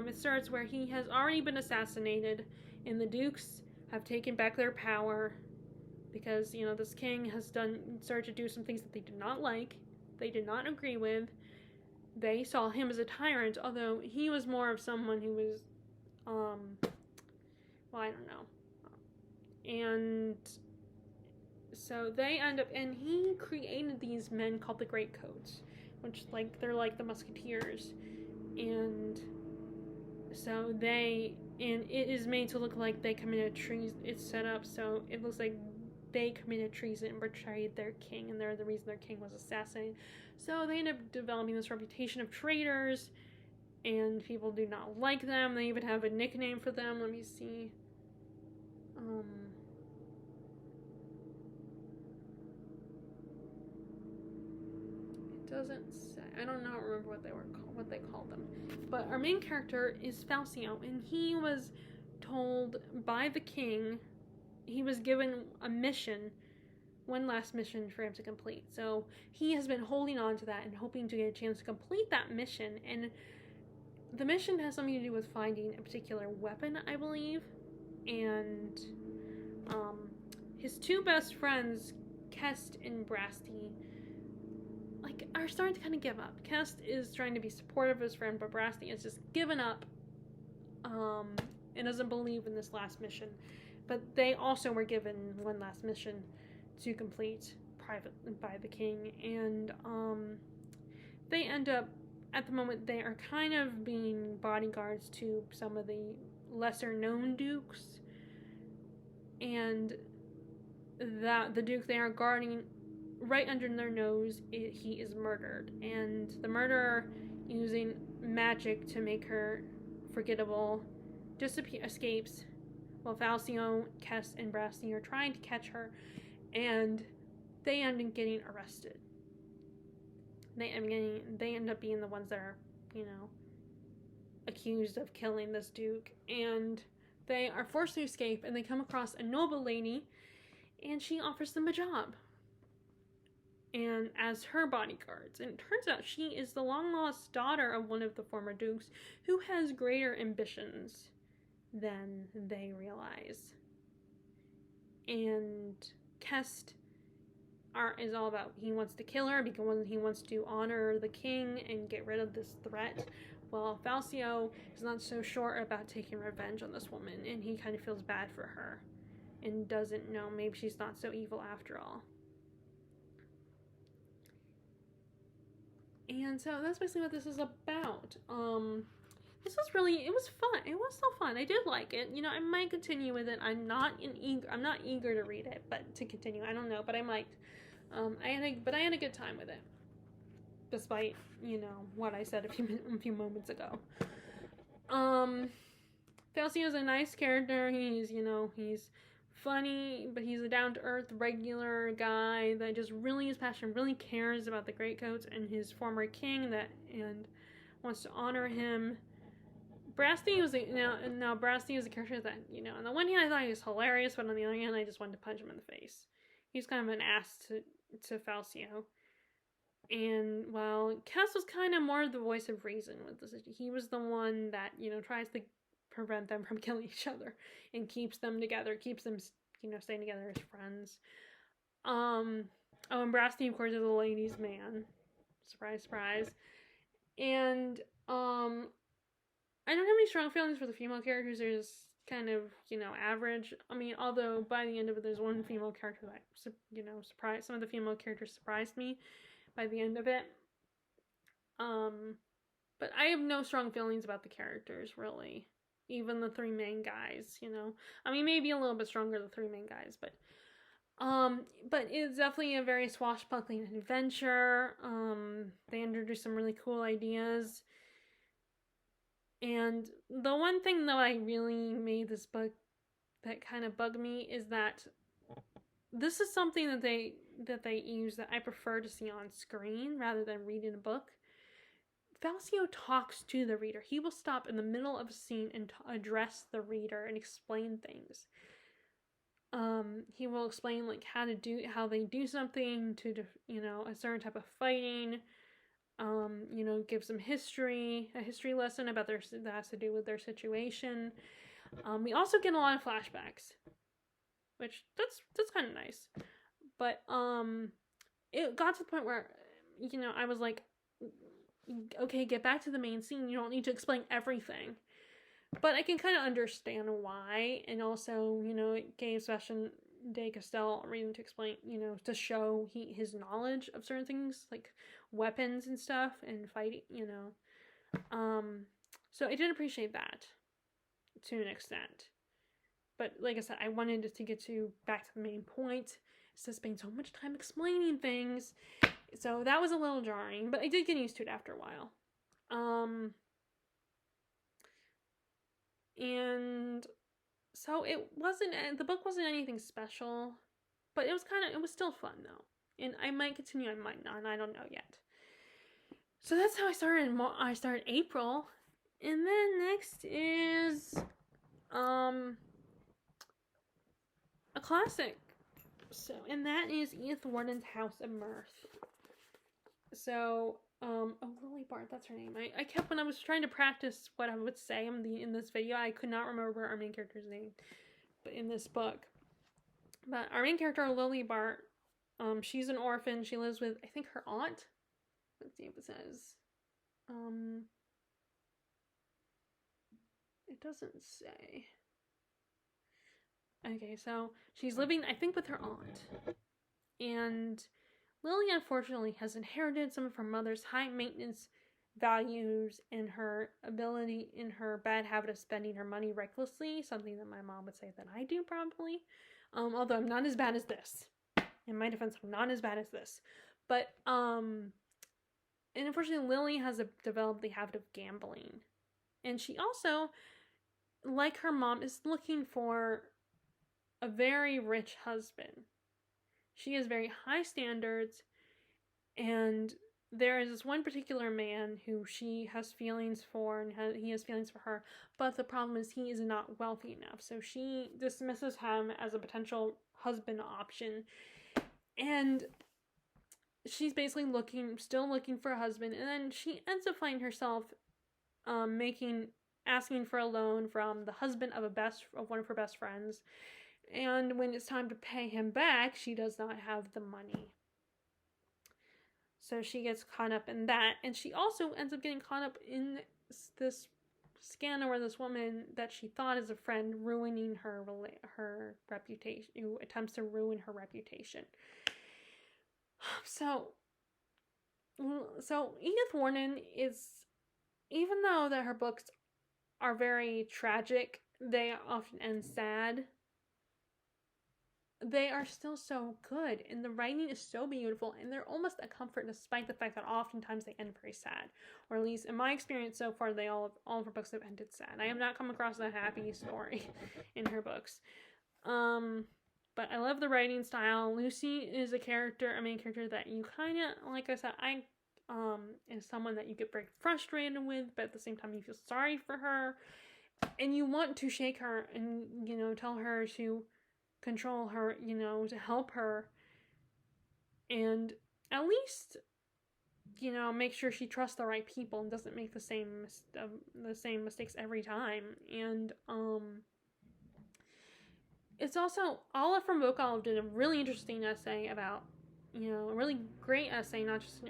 it starts where he has already been assassinated, and the dukes have taken back their power, because, this king has started to do some things that they did not like, they did not agree with. They saw him as a tyrant, although he was more of someone who was, I don't know. And so they end up, and he created these men called the Great Coats, which, they're like the Musketeers. And so it is made to look like they committed treason. It's set up so it looks like they committed treason and betrayed their king, and they're the reason their king was assassinated. So they end up developing this reputation of traitors, and people do not like them. They even have a nickname for them. Let me see. It doesn't say. I don't remember what they called them. But our main character is Falcio, and he was told by the king, he was given one last mission for him to complete. So he has been holding on to that and hoping to get a chance to complete that mission. And the mission has something to do with finding a particular weapon, I believe. And his 2 best friends, Kest and Brasti, are starting to kind of give up. Kest is trying to be supportive of his friend, but Brasti has just given up and doesn't believe in this last mission. But they also were given one last mission to complete by the king, and they end up, at the moment, they are kind of being bodyguards to some of the lesser known dukes, and the duke they are guarding, right under their nose, he is murdered, and the murderer, using magic to make her forgettable, escapes Well, Falcio, Kess, and Brassy are trying to catch her, and they end up getting arrested. They end up being the ones that are, accused of killing this duke, and they are forced to escape, and they come across a noble lady, and she offers them a job, and as her bodyguards. And it turns out she is the long-lost daughter of one of the former dukes who has greater ambitions than they realize. And Kest is all about, he wants to kill her because he wants to honor the king and get rid of this threat. Well, Falcio is not so sure about taking revenge on this woman, and he kind of feels bad for her and doesn't know, maybe she's not so evil after all. And so that's basically what this is about. This was it was fun. It was so fun. I did like it. I might continue with it. I'm not eager to read it, but to continue, I don't know, but I might. I had a good time with it, despite what I said a few moments ago. Falcio is a nice character. He's funny, but he's a down-to-earth, regular guy that just really is passionate, really cares about the Greatcoats and his former king and wants to honor him. Brassy was Brassy is a character that, on the one hand I thought he was hilarious, but on the other hand I just wanted to punch him in the face. He's kind of an ass to Falcio. And while Kess was kind of more the voice of reason with this, he was the one that, tries to prevent them from killing each other and keeps them together, keeps them, staying together as friends. And Brassy, of course, is a ladies' man. Surprise, surprise. And, I don't have any strong feelings for the female characters. They're just kind of, average. I mean, although by the end of it, there's one female character that, surprised. Some of the female characters surprised me by the end of it. But I have no strong feelings about the characters, really. Even the three main guys, I mean, maybe a little bit stronger, the three main guys, but it's definitely a very swashbuckling adventure. They introduced some really cool ideas. And the one thing that I really made this book that kind of bugged me is that this is something that they use that I prefer to see on screen rather than read in a book. Falcio talks to the reader. He will stop in the middle of a scene and address the reader and explain things. He will explain how they do something to a certain type of fighting. Give some a history lesson about that has to do with their situation. We also get a lot of flashbacks, which that's kind of nice. But it got to the point where I was like, okay, get back to the main scene. You don't need to explain everything. But I can kind of understand why, and also it gave Sebastian de Gaskell a reason to explain, to show his knowledge of certain things like weapons and stuff and fighting, so I did appreciate that to an extent. But like I said, I wanted to get back to the main point instead of spending so much time explaining things. So that was a little jarring, but I did get used to it after a while. And so the book wasn't anything special, but it was still fun though. And I might continue, I might not, I don't know yet. So that's how I started April. And then next is a classic. So, and that is Edith Wharton's House of Mirth. So, Lily Bart, that's her name. I kept, when I was trying to practice what I would say in this video, I could not remember our main character's name in this book. But our main character, Lily Bart, she's an orphan. She lives with, I think, her aunt. Let's see if it says. It doesn't say. Okay, so she's living, I think, with her aunt. And Lily, unfortunately, has inherited some of her mother's high maintenance values and her bad habit of spending her money recklessly, something that my mom would say that I do probably. Although I'm not as bad as this. In my defense, I'm not as bad as this. But, and unfortunately, Lily has developed the habit of gambling. And she also like her mom, is looking for a very rich husband. She has very high standards, and there is this one particular man who she has feelings for, and he has feelings for her, but the problem is he is not wealthy enough, so she dismisses him as a potential husband option, and she's basically still looking for a husband, and then she ends up finding herself asking for a loan from the husband of one of her best friends, and when it's time to pay him back, she does not have the money. So she gets caught up in that, and she also ends up getting caught up in this scandal where this woman that she thought is a friend ruining her reputation, who attempts to ruin her reputation. So Edith Warden is, even though that her books are very tragic, they often end sad, they are still so good, and the writing is so beautiful, and they're almost a comfort despite the fact that oftentimes they end very sad, or at least in my experience so far, all of her books have ended sad. I have not come across a happy story in her books. But I love the writing style. Lucy is a main character that you kind of, like I said, is someone that you get very frustrated with, but at the same time you feel sorry for her, and you want to shake her and, tell her to control her, to help her, and at least, make sure she trusts the right people and doesn't make the same mistakes every time. And it's also, Olive from Book Olive did a really interesting essay about, a really great essay,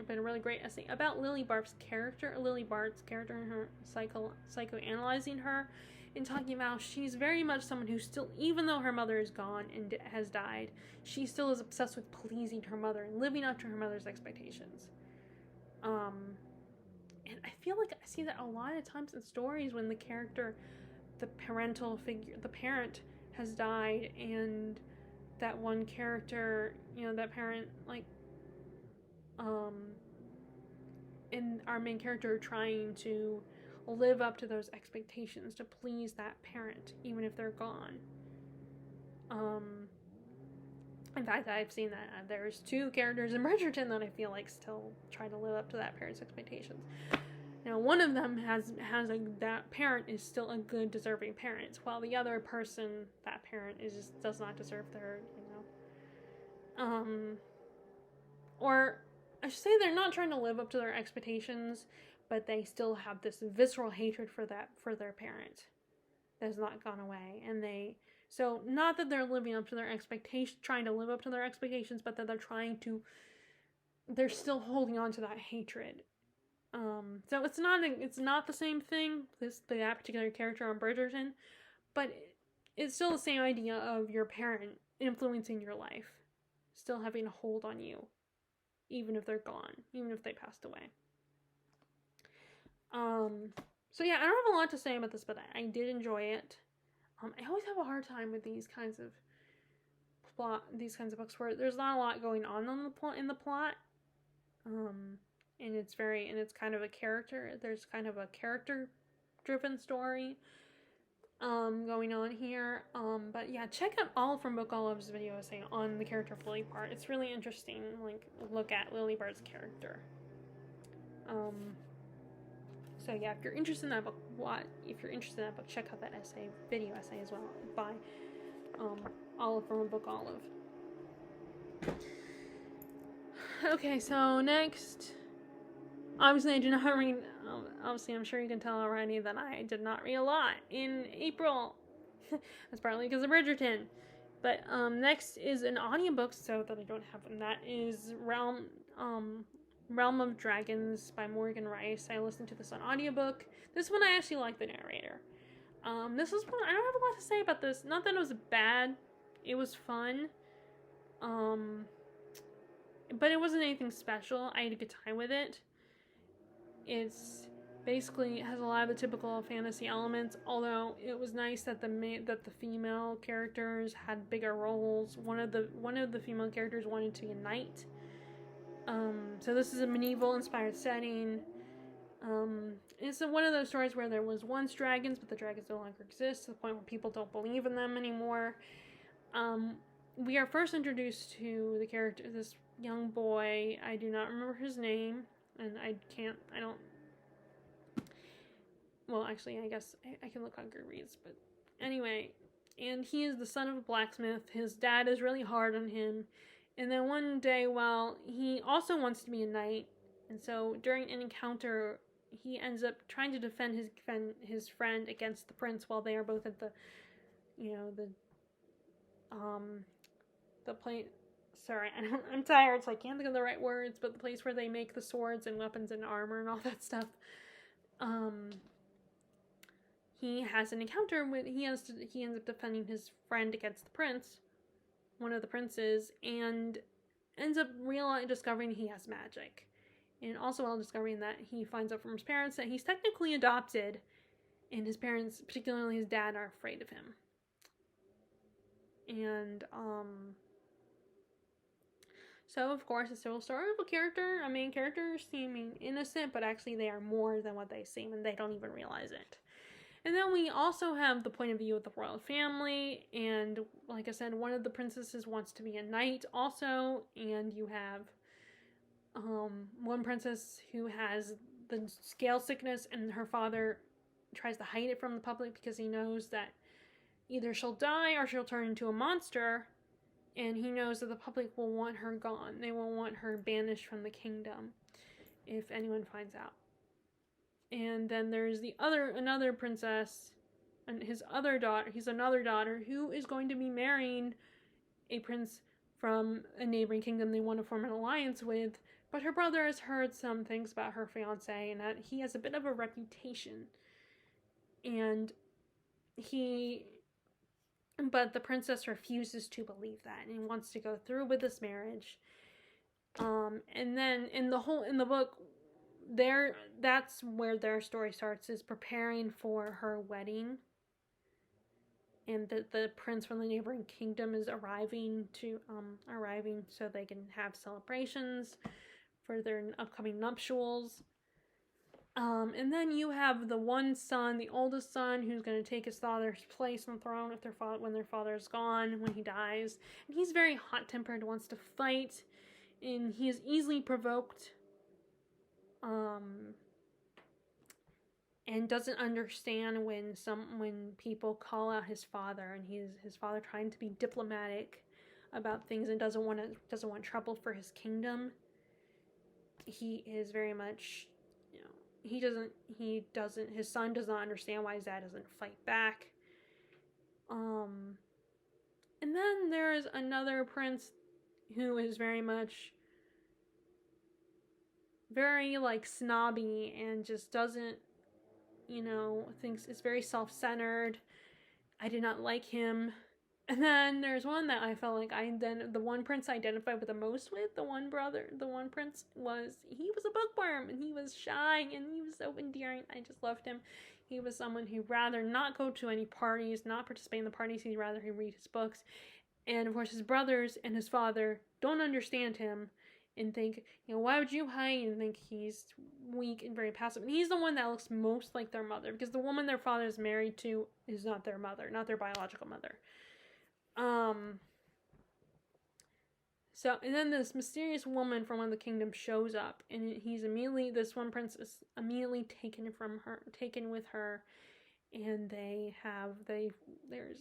but a really great essay about Lily Bart's character and her psychoanalyzing her, and talking about she's very much someone who still, even though her mother is gone and has died, she still is obsessed with pleasing her mother and living up to her mother's expectations. And I feel like I see that a lot of times in stories when the parent has died, and that one character, that parent, and our main character trying to live up to those expectations to please that parent, even if they're gone. In fact, I've seen that there's 2 characters in Bridgerton that I feel like still try to live up to that parent's expectations. Now, one of them that parent is still a good, deserving parent, while the other person, that parent, does not deserve their, or I should say they're not trying to live up to their expectations, but they still have this visceral hatred for their parent that has not gone away, and so not that they're living up to their expectations, trying to live up to their expectations, but that they're still holding on to that hatred. So it's not the same thing, that particular character on Bridgerton, but it's still the same idea of your parent influencing your life, still having a hold on you, even if they're gone, even if they passed away. So yeah, I don't have a lot to say about this, but I did enjoy it. I always have a hard time with these kinds of books where there's not a lot going on in the plot. And it's kind of there's kind of a character-driven story going on here. But yeah, check out Olive from Book Olive's video essay on the character of Lily Bart. It's really interesting, look at Lily Bart's character. So yeah, if you're interested in that book, check out that video essay as well, by Olive from Book Olive. Okay, so next, obviously I do not read, obviously I'm sure you can tell already that I did not read a lot in April. That's partly because of Bridgerton. But next is an audiobook, so that I don't have, and that is Realm of Dragons by Morgan Rice. I listened to this on audiobook. This one I actually like the narrator. This is one, I don't have a lot to say about this. Not that it was bad. It was fun. But it wasn't anything special. I had a good time with it. It's basically has a lot of the typical fantasy elements, although it was nice that the female characters had bigger roles. One of the female characters wanted to be a knight. So this is a medieval inspired setting. It's one of those stories where there was once dragons, but the dragons no longer exist to the point where people don't believe in them anymore. We are first introduced to the character, this young boy. I do not remember his name, and well, actually, I guess I can look on Goodreads, but anyway, and he is the son of a blacksmith. His dad is really hard on him, and then one day, while he also wants to be a knight, and so during an encounter, he ends up trying to defend his friend against the prince while they are both at the place. Sorry, I'm tired, so I can't think of the right words, but the place where they make the swords and weapons and armor and all that stuff. He has an encounter with he ends up defending his friend against the prince, one of the princes, and ends up discovering he has magic. And also while discovering that, he finds out from his parents that he's technically adopted, and his parents, particularly his dad, are afraid of him. And so of course it's still a story of a main character seeming innocent, but actually they are more than what they seem, and they don't even realize it. And then we also have the point of view of the royal family, and like I said, one of the princesses wants to be a knight also, and you have one princess who has the scale sickness, and her father tries to hide it from the public because he knows that either she'll die or she'll turn into a monster, and he knows that the public will want her gone. They will want her banished from the kingdom if anyone finds out. And then there's another princess, and his another daughter who is going to be marrying a prince from a neighboring kingdom they want to form an alliance with, but her brother has heard some things about her fiancé and that he has a bit of a reputation. But the princess refuses to believe that and wants to go through with this marriage. And then in the book, that's where their story starts, is preparing for her wedding, and the prince from the neighboring kingdom is arriving so they can have celebrations for their upcoming nuptials. And then you have the one son, the oldest son, who's going to take his father's place on the throne when their father is gone, when he dies. And he's very hot-tempered, wants to fight, and he is easily provoked. And doesn't understand when people call out his father, and his father trying to be diplomatic about things and doesn't want trouble for his kingdom. He is very much, his son does not understand why his dad doesn't fight back. And then there is another prince who is very snobby and just doesn't, thinks it's very self-centered. I did not like him. And then there's one that I felt like the one prince I identified with the most with, the one prince he was a bookworm, and he was shy, and he was so endearing. I just loved him. He was someone who'd rather not go to any parties, not participate in the parties. He'd rather read his books. And of course his brothers and his father don't understand him and think, why would you hide, and think he's weak and very passive. And he's the one that looks most like their mother, because the woman their father is married to is not their mother, not their biological mother. So, and then this mysterious woman from one of the kingdoms shows up, and this one prince is immediately taken with her, and there's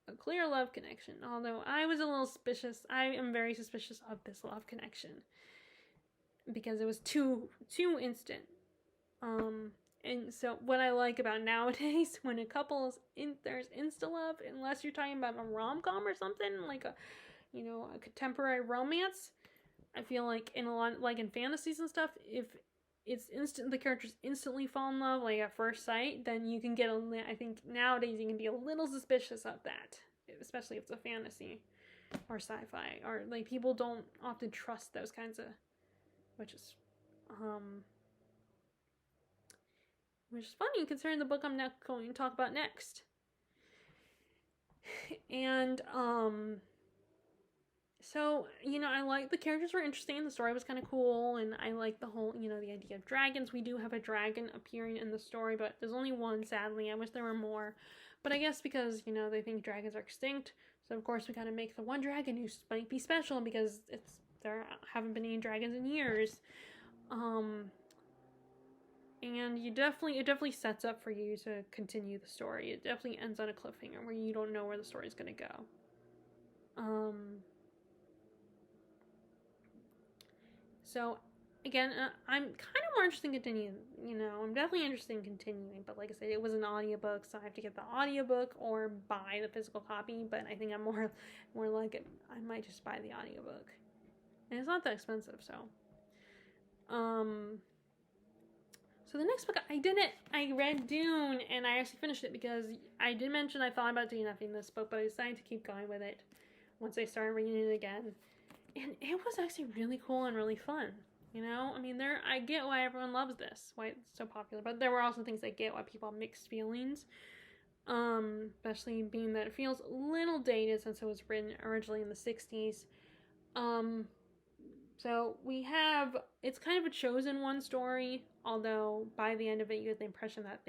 a clear love connection. Although I was a little suspicious. I am very suspicious of this love connection, because it was too instant. And so what I like about nowadays, when a couple there's insta-love, unless you're talking about a rom-com or something, like a contemporary romance, I feel like in a lot, like in fantasies and stuff, if it's instant, the characters instantly fall in love, like at first sight, then you can I think nowadays you can be a little suspicious of that, especially if it's a fantasy or sci-fi, or like people don't often trust those kinds of, which is funny considering the book I'm not going to talk about next. And So, I like the characters were interesting, the story was kind of cool, and I like the whole, the idea of dragons. We do have a dragon appearing in the story, but there's only one, sadly. I wish there were more. But I guess because, they think dragons are extinct, so of course we gotta make the one dragon who might be special because there haven't been any dragons in years. And it definitely sets up for you to continue the story. It definitely ends on a cliffhanger where you don't know where the story's gonna go. So, again, I'm kind of more interested in continuing. I'm definitely interested in continuing, but like I said, it was an audiobook, so I have to get the audiobook or buy the physical copy, but I think I'm more like it. I might just buy the audiobook. And it's not that expensive, so. So the next book, I read Dune, and I actually finished it because I did mention I thought about DNFing this book, but I decided to keep going with it once I started reading it again. And it was actually really cool and really fun. I get why everyone loves this, why it's so popular, but there were also things I get why people have mixed feelings. Especially being that it feels a little dated since it was written originally in the 60s. So it's kind of a chosen one story, although by the end of it you get the impression that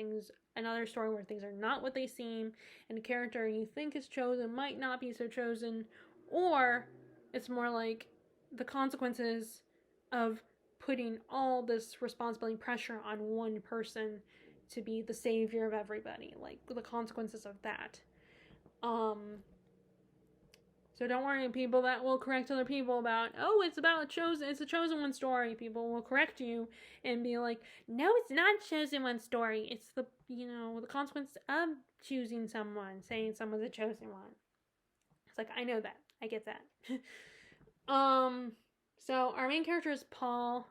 another story where things are not what they seem, and the character you think is chosen might not be so chosen, or it's more like the consequences of putting all this responsibility and pressure on one person to be the savior of everybody, like the consequences of that. So don't worry, people that will correct other people about, it's a chosen one story. People will correct you and be like, no, it's not a chosen one story. It's the consequence of choosing someone, saying someone's a chosen one. It's like, I know that. I get that. So our main character is Paul,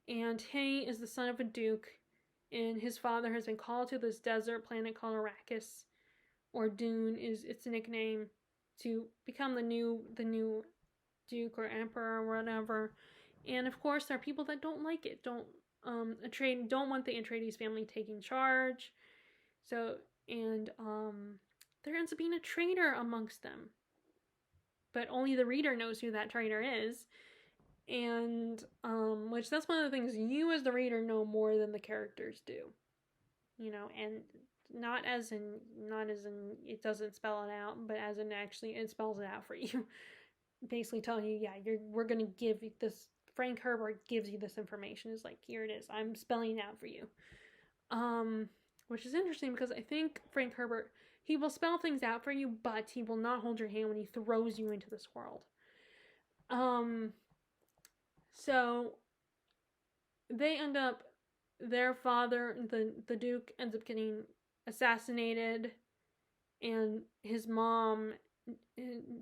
and he is the son of a duke, and his father has been called to this desert planet called Arrakis, or Dune is its nickname, to become the new duke or emperor or whatever. And of course there are people that don't like it, don't want the Atreides family taking charge. So there ends up being a traitor amongst them, but only the reader knows who that traitor is. And which that's one of the things you as the reader know more than the characters do. And not as in it doesn't spell it out, but as in actually it spells it out for you. Basically telling you, we're gonna give this. Frank Herbert gives you this information. It's like, here it is. I'm spelling it out for you. Which is interesting because I think Frank Herbert, he will spell things out for you, but he will not hold your hand when he throws you into this world. So they end up, their father, the Duke, ends up getting assassinated, and his mom,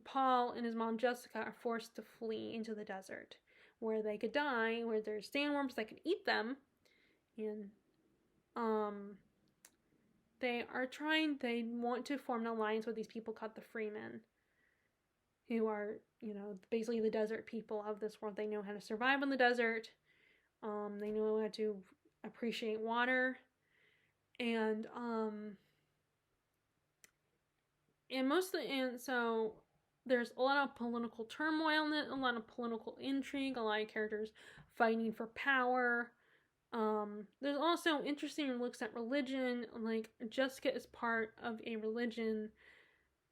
Paul, and his mom Jessica are forced to flee into the desert where they could die, where there's sandworms that could eat them, and they want to form an alliance with these people called the Freemen, who are, basically the desert people of this world. They know how to survive in the desert. They know how to appreciate water, and so there's a lot of political turmoil in it, a lot of political intrigue, a lot of characters fighting for power. There's also interesting looks at religion. Like, Jessica is part of a religion,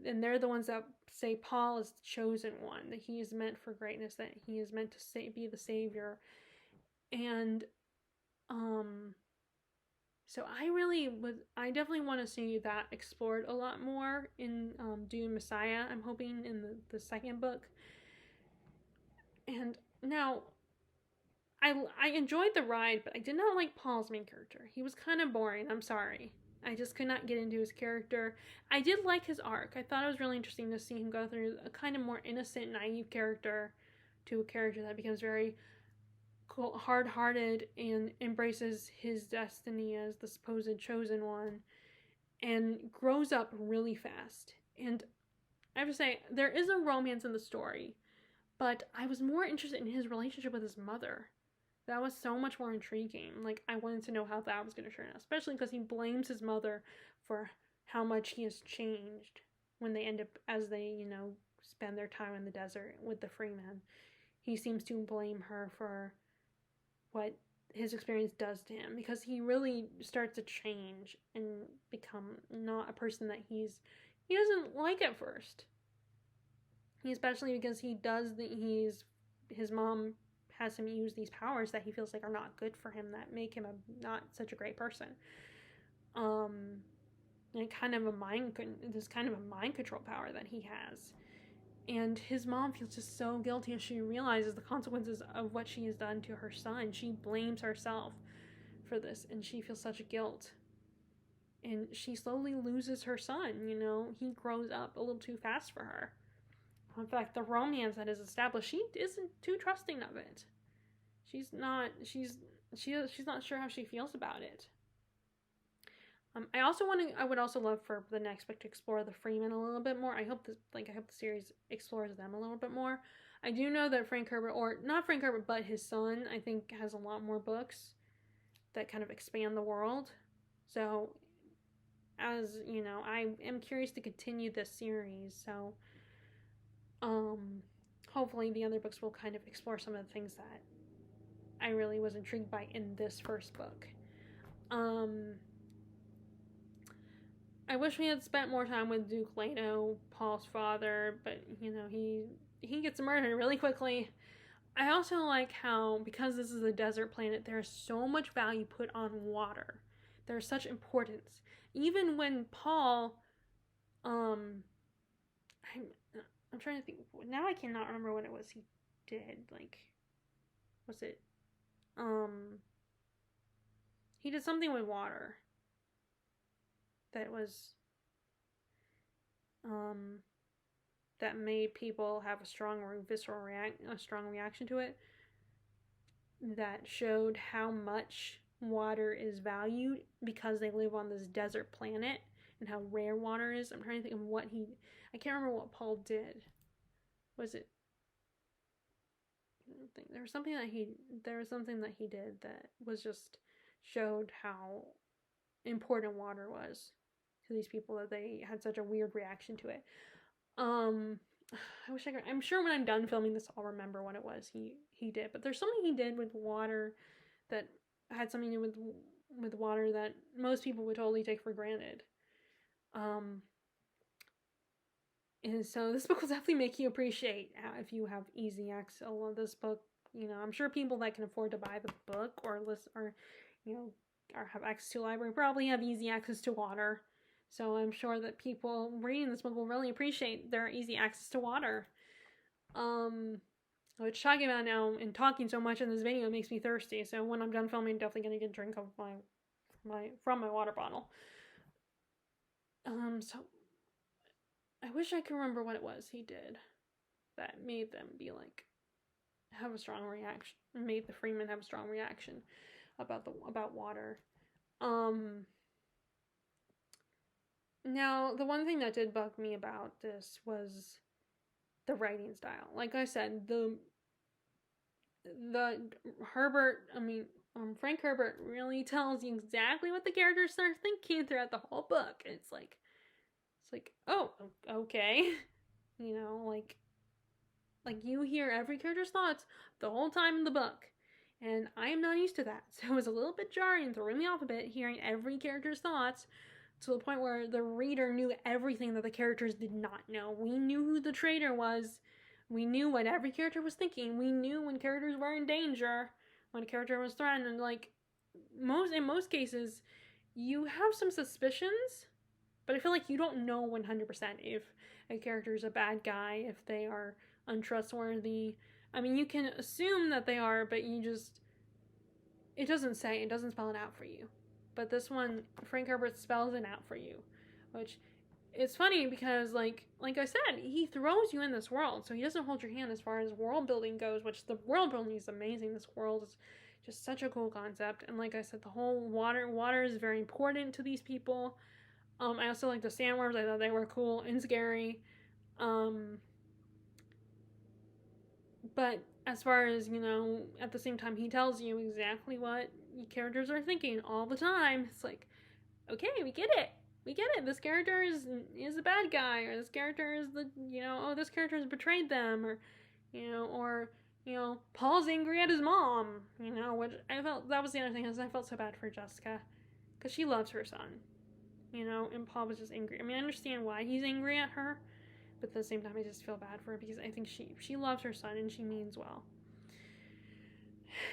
and they're the ones that say Paul is the chosen one, that he is meant for greatness, that he is meant to be the savior. And so I definitely want to see that explored a lot more in Dune Messiah. I'm hoping in the second book. And now, I enjoyed the ride, but I did not like Paul's main character. He was kind of boring. I'm sorry. I just could not get into his character. I did like his arc. I thought it was really interesting to see him go through a kind of more innocent, naive character to a character that becomes very hard-hearted and embraces his destiny as the supposed chosen one and grows up really fast. And I have to say, there is a romance in the story, but I was more interested in his relationship with his mother. That was so much more intriguing. Like, I wanted to know how that was going to turn out, especially because he blames his mother for how much he has changed when they end up, as they, spend their time in the desert with the Freeman. He seems to blame her for what his experience does to him, because he really starts to change and become not a person that he doesn't like at first. Especially because his mom has him use these powers that he feels like are not good for him, that make him not such a great person. And this kind of a mind control power that he has. And his mom feels just so guilty as she realizes the consequences of what she has done to her son. She blames herself for this, and she feels such guilt. And she slowly loses her son, He grows up a little too fast for her. In fact, the romance that is established, she isn't too trusting of it. She's not sure how she feels about it. I would also love for the next book to explore the Freeman a little bit more. I hope the series explores them a little bit more. I do know that Frank Herbert, or not Frank Herbert, but his son, I think has a lot more books that kind of expand the world. So, as you know, I am curious to continue this series. So, hopefully the other books will kind of explore some of the things that I really was intrigued by in this first book. I wish we had spent more time with Duke Leto, Paul's father, but, he gets murdered really quickly. I also like how, because this is a desert planet, there's so much value put on water. There's such importance. Even when Paul, I'm trying to think, now I cannot remember what it was he did, was it, he did something with water that was, that made people have a strong reaction to it, that showed how much water is valued because they live on this desert planet and how rare water is. I'm trying to think of I can't remember what Paul did. Was it, I don't think there was something that he did that was just showed how important water was to these people, that they had such a weird reaction to it. I wish I could. I'm sure when I'm done filming this, I'll remember what it was he did. But there's something he did with water that had something to do with water that most people would totally take for granted. And so this book will definitely make you appreciate if you have easy access to this book. I'm sure people that can afford to buy the book or listen, or have access to a library probably have easy access to water. So I'm sure that people reading this book will really appreciate their easy access to water. Which, talking about now and talking so much in this video makes me thirsty. So when I'm done filming, I'm definitely going to get a drink of from my water bottle. So I wish I could remember what it was he did that made them have a strong reaction, made the Freeman have a strong reaction about water. Now, the one thing that did bug me about this was the writing style. Like I said, Frank Herbert really tells you exactly what the characters are thinking throughout the whole book. It's like, oh, okay. You hear every character's thoughts the whole time in the book. And I am not used to that. So it was a little bit jarring, throwing me off a bit, hearing every character's thoughts to the point where the reader knew everything that the characters did not know. We knew who the traitor was. We knew what every character was thinking. We knew when characters were in danger, when a character was threatened. And in most cases, you have some suspicions, but I feel like you don't know 100% if a character is a bad guy, if they are untrustworthy. I mean, you can assume that they are, but it doesn't spell it out for you. But this one, Frank Herbert spells it out for you, which it's funny because, like I said, he throws you in this world, so he doesn't hold your hand as far as world building goes, which the world building is amazing. This world is just such a cool concept, and like I said, the whole water is very important to these people. I also like the sandworms. I thought they were cool and scary. But as far as, at the same time, he tells you exactly what characters are thinking all the time. It's like, okay, we get it. we get it. This character is a bad guy, or this character is this character has betrayed them, or Paul's angry at his mom, which I felt, that was the other thing, is I felt so bad for Jessica, because she loves her son, and Paul was just angry. I mean, I understand why he's angry at her, but at the same time, I just feel bad for her, because I think she loves her son, and she means well.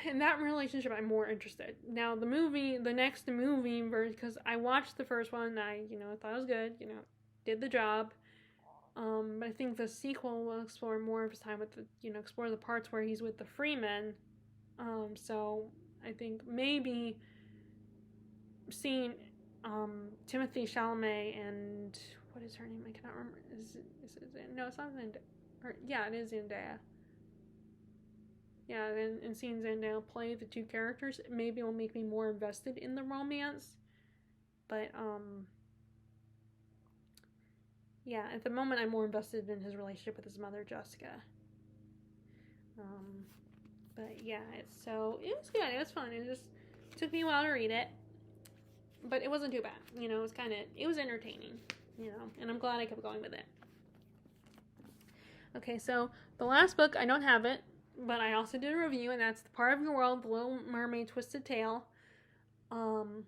In that relationship, I'm more interested. Now, the next movie, because I watched the first one, I thought it was good, did the job. But I think the sequel will explore more of his time with explore the parts where he's with the Freemen. So I think maybe seeing Timothée Chalamet and, what is her name? I cannot remember. No, it's not Zendaya. Yeah, it is Zendaya. Yeah, and seeing Zendaya play the two characters maybe will make me more invested in the romance. But yeah, at the moment I'm more invested in his relationship with his mother, Jessica. But yeah, it was good. It was fun. It just took me a while to read it, but it wasn't too bad. It was entertaining. And I'm glad I kept going with it. Okay, so the last book, I don't have it, but I also did a review, and that's The Part of Your World, The Little Mermaid Twisted Tale.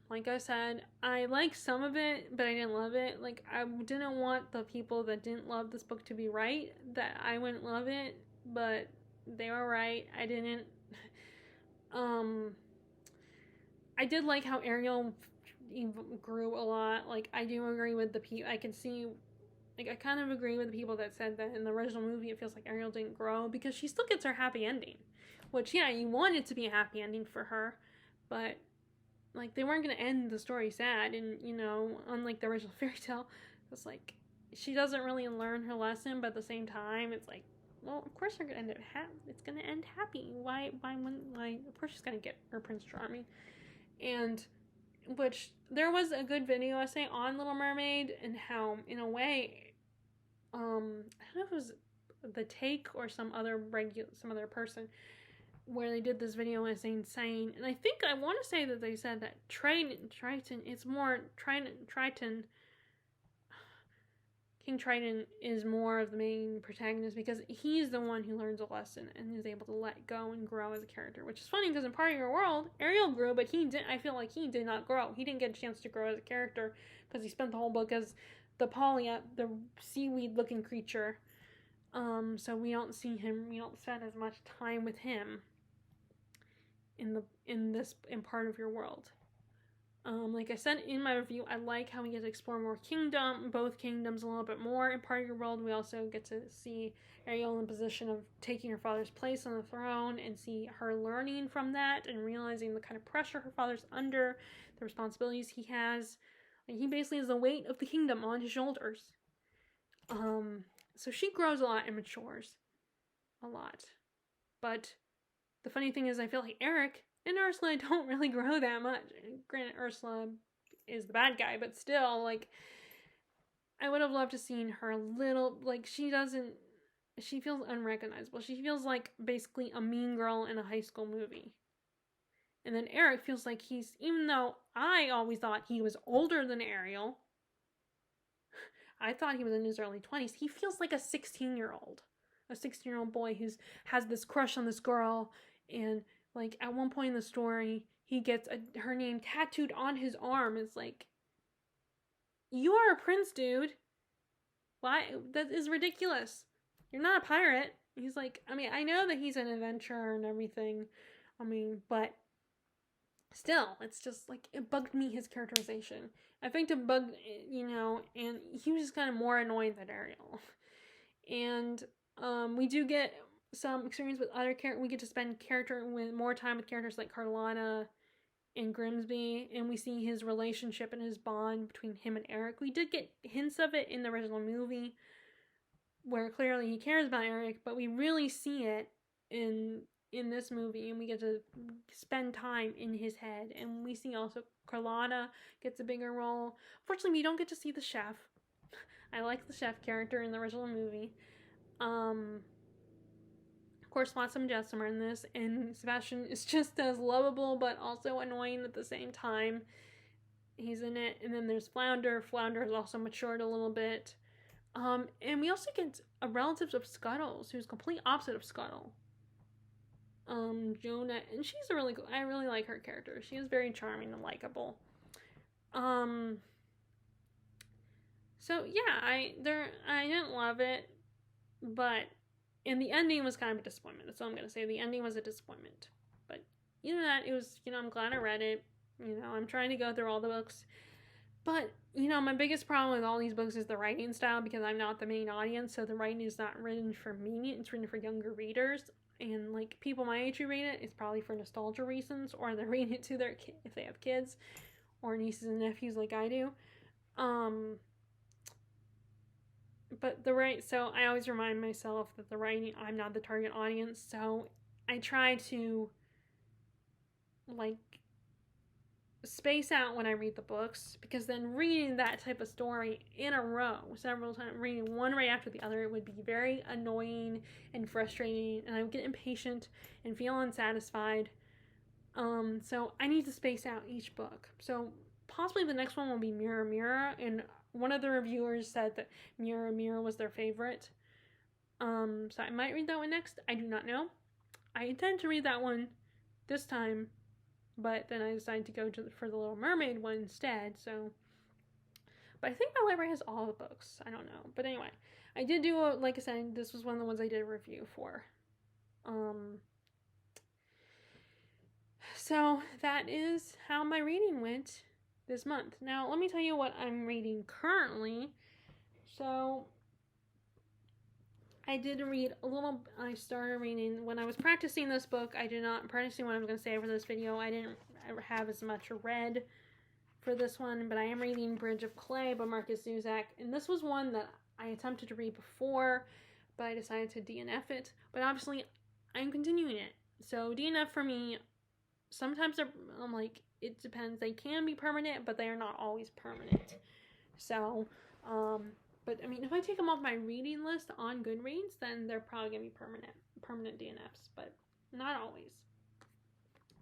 Like I said, I liked some of it, but I didn't love it. Like, I didn't want the people that didn't love this book to be right, that I wouldn't love it, but they were right. I didn't. I did like how Ariel grew a lot. Like, I do agree with the people. I can see, like, I kind of agree with the people that said that in the original movie it feels like Ariel didn't grow, because she still gets her happy ending. Which, yeah, you want it to be a happy ending for her, but like, they weren't going to end the story sad, and, unlike the original fairy tale, it's like, she doesn't really learn her lesson, but at the same time, it's like, well, of course they're going to end it it's going to end happy. Why, of course she's going to get her Prince Charming. And, which, there was a good video essay on Little Mermaid, and how, in a way, I don't know if it was The Take or some other person, where they did this video essay saying, and I want to say that they said that King Triton is more of the main protagonist, because he's the one who learns a lesson and is able to let go and grow as a character, which is funny, because in Part of Your World, Ariel grew, but I feel like he did not grow. He didn't get a chance to grow as a character, because he spent the whole book as the the seaweed looking creature. So we don't spend as much time with him in Part of Your World. Like I said in my review, I like how we get to explore both kingdoms a little bit more. In Part of Your World, we also get to see Ariel in the position of taking her father's place on the throne, and see her learning from that and realizing the kind of pressure her father's under, the responsibilities he has. Like, he basically has the weight of the kingdom on his shoulders. So she grows a lot and matures a lot. But the funny thing is, I feel like Eric and Ursula don't really grow that much. Granted, Ursula is the bad guy, but still, like, I would have loved to seen her a little, like, she feels unrecognizable. She feels like basically a mean girl in a high school movie. And then Eric feels like even though I always thought he was older than Ariel, I thought he was in his early 20s, he feels like a 16-year-old boy who has this crush on this girl, and, like, at one point in the story, he gets her name tattooed on his arm. It's like, you are a prince, dude. Why? That is ridiculous. You're not a pirate. He's like, I mean, I know that he's an adventurer and everything. I mean, but still, it's just, like, it bugged me, his characterization. I think it bugged, and he was just kind of more annoying than Ariel. And, we do get some experience with other characters. We get to spend more time with characters like Carlotta and Grimsby, and we see his relationship and his bond between him and Eric. We did get hints of it in the original movie, where clearly he cares about Eric, but we really see it in this movie, and we get to spend time in his head. And we see also Carlotta gets a bigger role. Fortunately, we don't get to see the chef. I like the chef character in the original movie. Of course, Flotsam and Jetsam are in this, and Sebastian is just as lovable but also annoying at the same time. He's in it. And then there's Flounder. Flounder has also matured a little bit. And we also get a relative of Scuttles, who's complete opposite of Scuttle. Jonah, and she's a really, I really like her character. She is very charming and likable. So yeah, I didn't love it, but the ending was kind of a disappointment. That's all I'm gonna say. The ending was a disappointment. But it was, I'm glad I read it. I'm trying to go through all the books. But, my biggest problem with all these books is the writing style, because I'm not the main audience, so the writing is not written for me, it's written for younger readers. And, like, people my age who read it, it's probably for nostalgia reasons, or they're reading it to their kids if they have kids, or nieces and nephews like I do. But so I always remind myself that the writing, I'm not the target audience, so I try to, like, space out when I read the books, because then reading that type of story in a row several times, reading one right after the other, it would be very annoying and frustrating, and I would get impatient and feel unsatisfied. So I need to space out each book. So possibly the next one will be Mirror Mirror, and one of the reviewers said that Mirror Mirror was their favorite. So I might read that one next. I do not know. I intend to read that one this time, but then I decided to go for the Little Mermaid one instead, so. But I think my library has all the books. I don't know. But anyway, I did do, like I said, this was one of the ones I did a review for. So that is how my reading went this month. Now, let me tell you what I'm reading currently. So, I did read I started reading, when I was practicing this book, practicing what I was going to say for this video, I didn't have as much read for this one, but I am reading Bridge of Clay by Marcus Zuzak, and this was one that I attempted to read before, but I decided to DNF it, but obviously, I'm continuing it. So, DNF for me, sometimes I'm like, it depends, they can be permanent, but they are not always permanent. So, but, I mean, if I take them off my reading list on Goodreads, then they're probably going to be permanent DNFs, but not always.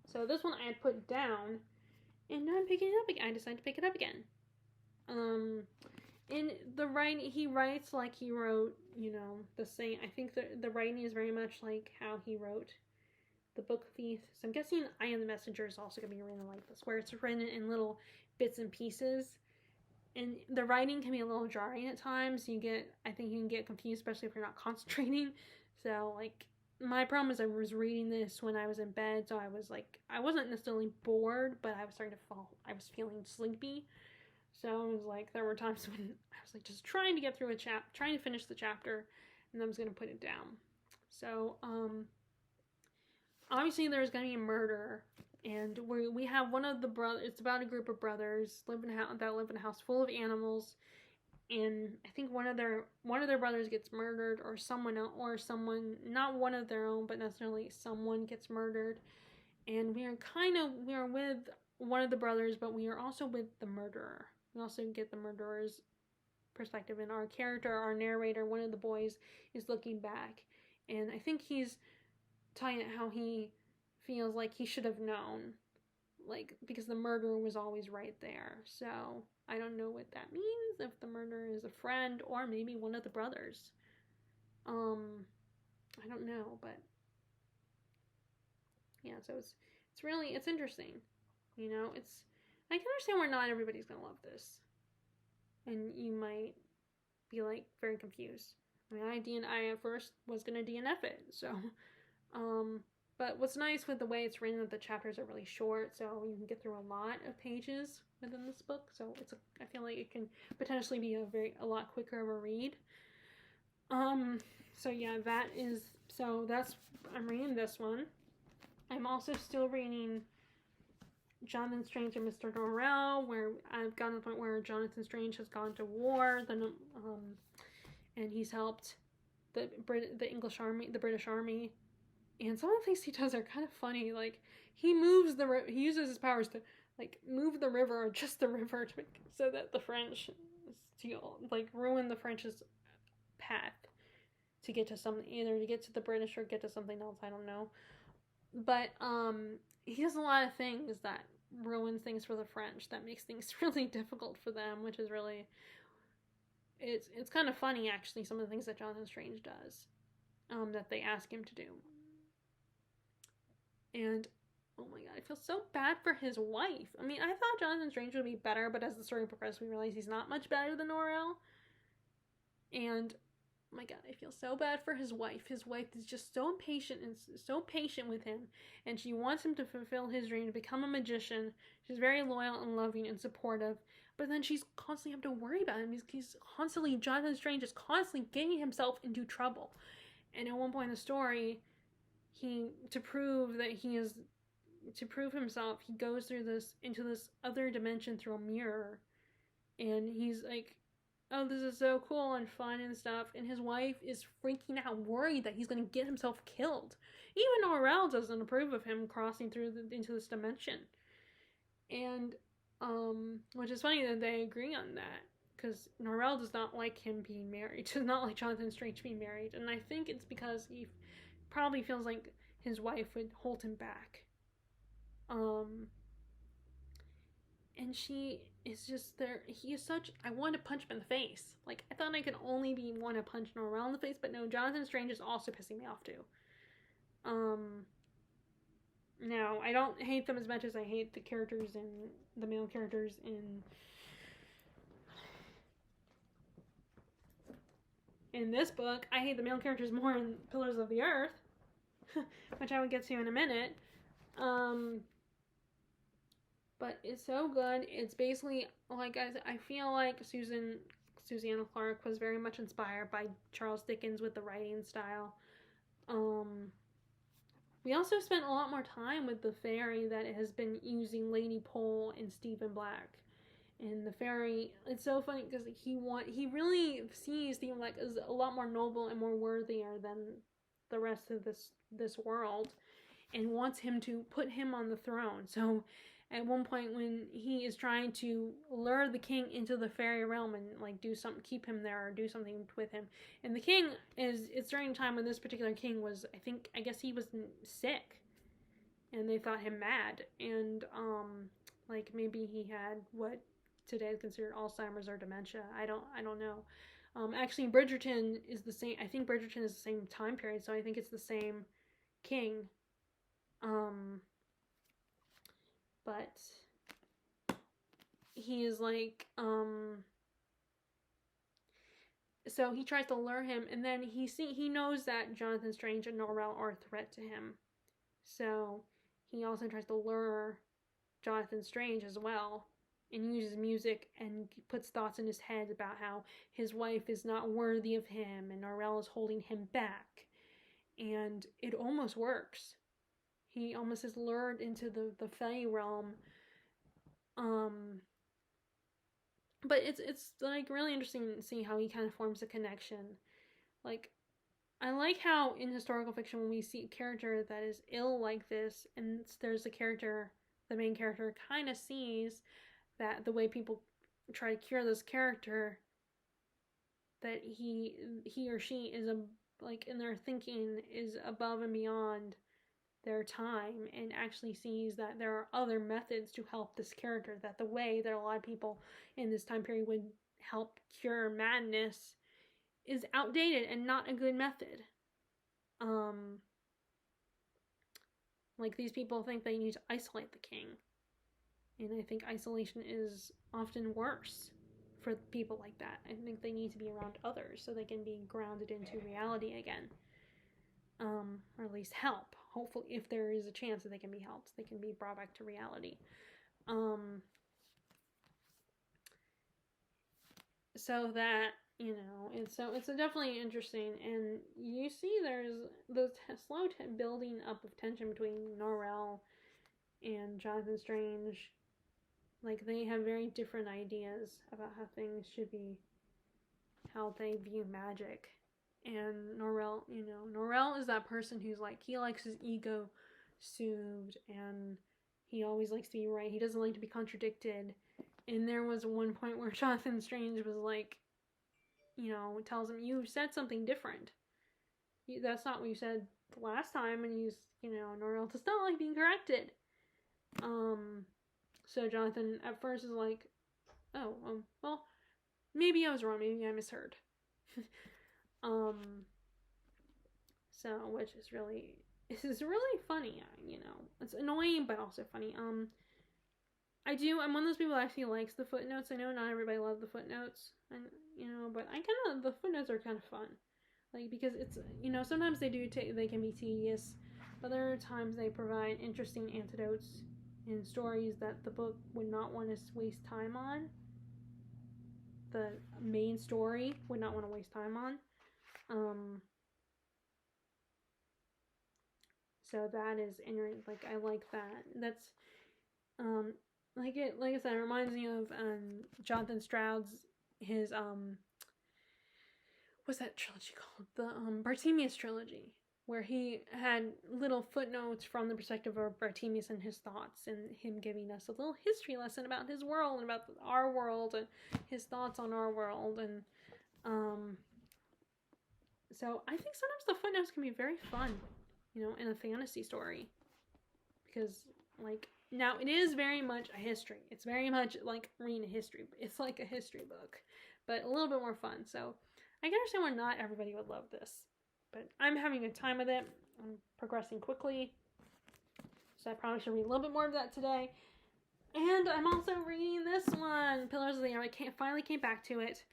So this one I had put down, and now I'm picking it up again. I decided to pick it up again. In the writing, he writes like he wrote, the same. I think the writing is very much like how he wrote the Book Thief. So I'm guessing I Am the Messenger is also going to be written like this, where it's written in little bits and pieces. And the writing can be a little jarring at times. I think you can get confused, especially if you're not concentrating. So, like, my problem is I was reading this when I was in bed, so I wasn't necessarily bored, but I was starting to I was feeling sleepy. So, it was like, there were times when I was like just trying to get through trying to finish the chapter, and then I was going to put it down. So, obviously there's going to be a murder. And we have one of the brothers. It's about a group of brothers that live in a house full of animals, and I think one of their brothers gets murdered, or someone, not one of their own, but necessarily someone gets murdered. And we are with one of the brothers, but we are also with the murderer. We also get the murderer's perspective, and our narrator, one of the boys, is looking back, and I think he's telling it how he feels like he should have known, like, because the murderer was always right there. So I don't know what that means, if the murderer is a friend or maybe one of the brothers. I don't know, but yeah, so it's interesting. I can understand why not everybody's gonna love this, and you might be like very confused. I mean, I at first was gonna DNF it, so but what's nice with the way it's written, that the chapters are really short, so you can get through a lot of pages within this book. So I feel like it can potentially be a lot quicker of a read. So yeah, I'm reading this one. I'm also still reading Jonathan Strange and Mr. Norrell, where I've gotten to the point where Jonathan Strange has gone to war, and he's helped the English army, the British army. And some of the things he does are kind of funny. Like, he uses his powers to, like, move the river, or just the river, so that the French, ruin the French's path to get to something, either to get to the British or get to something else, I don't know. But, he does a lot of things that ruins things for the French, that makes things really difficult for them, which is really, it's kind of funny, actually, some of the things that Jonathan Strange does, that they ask him to do. And, oh my god, I feel so bad for his wife. I mean, I thought Jonathan Strange would be better, but as the story progressed, we realized he's not much better than Norrell. And, oh my god, I feel so bad for his wife. His wife is just so impatient and so patient with him, and she wants him to fulfill his dream to become a magician. She's very loyal and loving and supportive, but then she's constantly having to worry about him. Jonathan Strange is constantly getting himself into trouble. And at one point in the story, to prove himself, he goes into this other dimension through a mirror, and he's like, oh, this is so cool and fun and stuff, and his wife is freaking out, worried that he's going to get himself killed. Even Norrell doesn't approve of him crossing through into this dimension. And, which is funny that they agree on that, because Norrell does not like him being married, does not like Jonathan Strange being married, and I think it's because he probably feels like his wife would hold him back. And she is just there. He is such. I want to punch him in the face. Like, I thought I could only want to punch Norrell in the face, but no, Jonathan Strange is also pissing me off too. No, I don't hate them as much as I hate the characters and the male characters in this book. I hate the male characters more in Pillars of the Earth, which I would get to in a minute. But it's so good. It's basically, like, I feel like Susanna Clarke was very much inspired by Charles Dickens with the writing style. We also spent a lot more time with the fairy that has been using Lady Pole and Stephen Black. And the fairy, it's so funny because he really sees Stephen Black as a lot more noble and more worthier than the rest of this world, and wants him to put him on the throne. So at one point when he is trying to lure the king into the fairy realm and like do something, keep him there or do something with him. And the king it's during a time when this particular king was, I guess he was sick, and they thought him mad, and like maybe he had what today is considered Alzheimer's or dementia. I don't know. Actually Bridgerton is the same. I think Bridgerton is the same time period, so I think it's the same king. But he is like, so he tries to lure him, and then he knows that Jonathan Strange and Norrell are a threat to him. So he also tries to lure Jonathan Strange as well, and uses music and puts thoughts in his head about how his wife is not worthy of him, and Norrell is holding him back. And it almost works. He almost is lured into the Fae realm. But it's like really interesting to see how he kind of forms a connection. Like, I like how in historical fiction when we see a character that is ill like this, and there's the main character kind of sees that the way people try to cure this character, that he or she is like in their thinking is above and beyond their time, and actually sees that there are other methods to help this character, that the way that a lot of people in this time period would help cure madness is outdated and not a good method. Like, these people think they need to isolate the king, and I think isolation is often worse for people like that. I think they need to be around others so they can be grounded into reality again. Or at least help. Hopefully, if there is a chance that they can be helped, they can be brought back to reality. So that, it's definitely interesting, and you see there's the slow building up of tension between Norrell and Jonathan Strange. Like, they have very different ideas about how things should be, how they view magic. And Norrell is that person who's like, he likes his ego soothed, and he always likes to be right. He doesn't like to be contradicted. And there was one point where Jonathan Strange was like, tells him, you said something different. That's not what you said the last time. And Norrell does not like being corrected. So Jonathan at first is like, oh, well, maybe I was wrong. Maybe I misheard. So, which is really, this is really funny, you know. It's annoying, but also funny. I'm one of those people that actually likes the footnotes. I know not everybody loves the footnotes, and you know, but the footnotes are kind of fun, like because it's, you know, sometimes they can be tedious, but other times they provide interesting anecdotes and stories that the book would not want to waste time on. The main story would not want to waste time on. So that is, like, I like that. That's, like I said, it reminds me of Jonathan Stroud's what's that trilogy called? The Bartimaeus trilogy, where he had little footnotes from the perspective of Bartimaeus and his thoughts, and him giving us a little history lesson about his world and about our world and his thoughts on our world. And so I think sometimes the footnotes can be very fun, you know, in a fantasy story, because, like, now it is very much a history. It's very much like reading a history. It's like a history book, but a little bit more fun. So I can understand why not everybody would love this, but I'm having a time with it. I'm progressing quickly, so I probably should read a little bit more of that today. And I'm also reading this one, Pillars of the Air. I finally came back to it.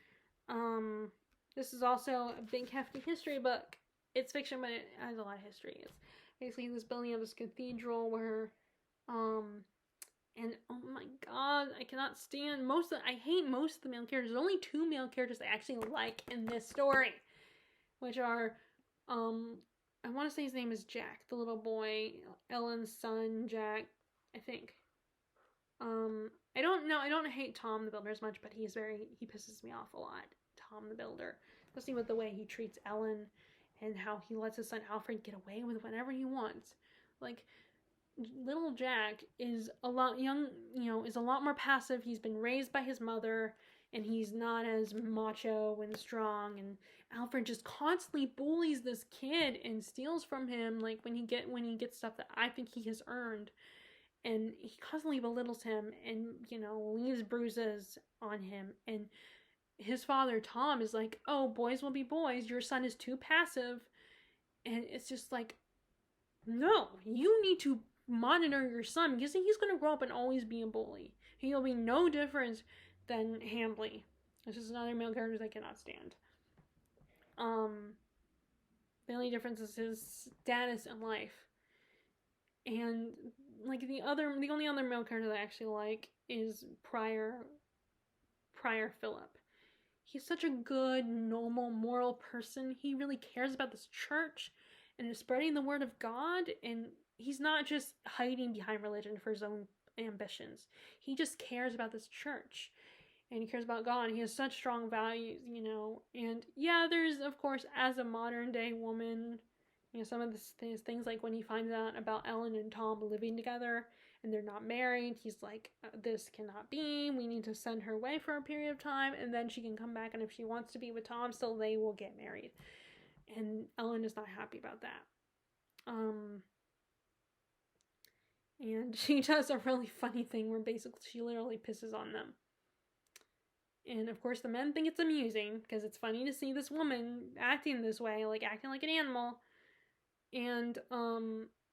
This is also a big, hefty history book. It's fiction, but it has a lot of history. It's basically this building of this cathedral where, and oh my god, I cannot stand I hate most of the male characters. There's only 2 male characters I actually like in this story, which are, I want to say his name is Jack, the little boy, Ellen's son, Jack, I think. I don't know, I don't hate Tom the Builder as much, but he pisses me off a lot, Tom the Builder, especially with the way he treats Ellen, and how he lets his son Alfred get away with whatever he wants. Like, little Jack is a lot is a lot more passive. He's been raised by his mother, and he's not as macho and strong, and Alfred just constantly bullies this kid and steals from him, like, when he gets stuff that I think he has earned, and he constantly belittles him, and, you know, leaves bruises on him. And his father, Tom, is like, oh, boys will be boys, your son is too passive. And it's just like, no, you need to monitor your son, because he's going to grow up and always be a bully. He'll be no different than Hambly. This is another male character I cannot stand. The only difference is his status in life. And, like, the only other male character that I actually like is Prior Philip. He's such a good, normal, moral person. He really cares about this church and is spreading the word of God, and he's not just hiding behind religion for his own ambitions. He just cares about this church, and he cares about God. He has such strong values, you know. And yeah, there's, of course, as a modern day woman, you know, some of these things, like when he finds out about Ellen and Tom living together and they're not married, he's like, this cannot be, we need to send her away for a period of time, and then she can come back, and if she wants to be with Tom still, they will get married. And Ellen is not happy about that. And she does a really funny thing where basically she literally pisses on them. And of course the men think it's amusing, because it's funny to see this woman acting this way, like acting like an animal. And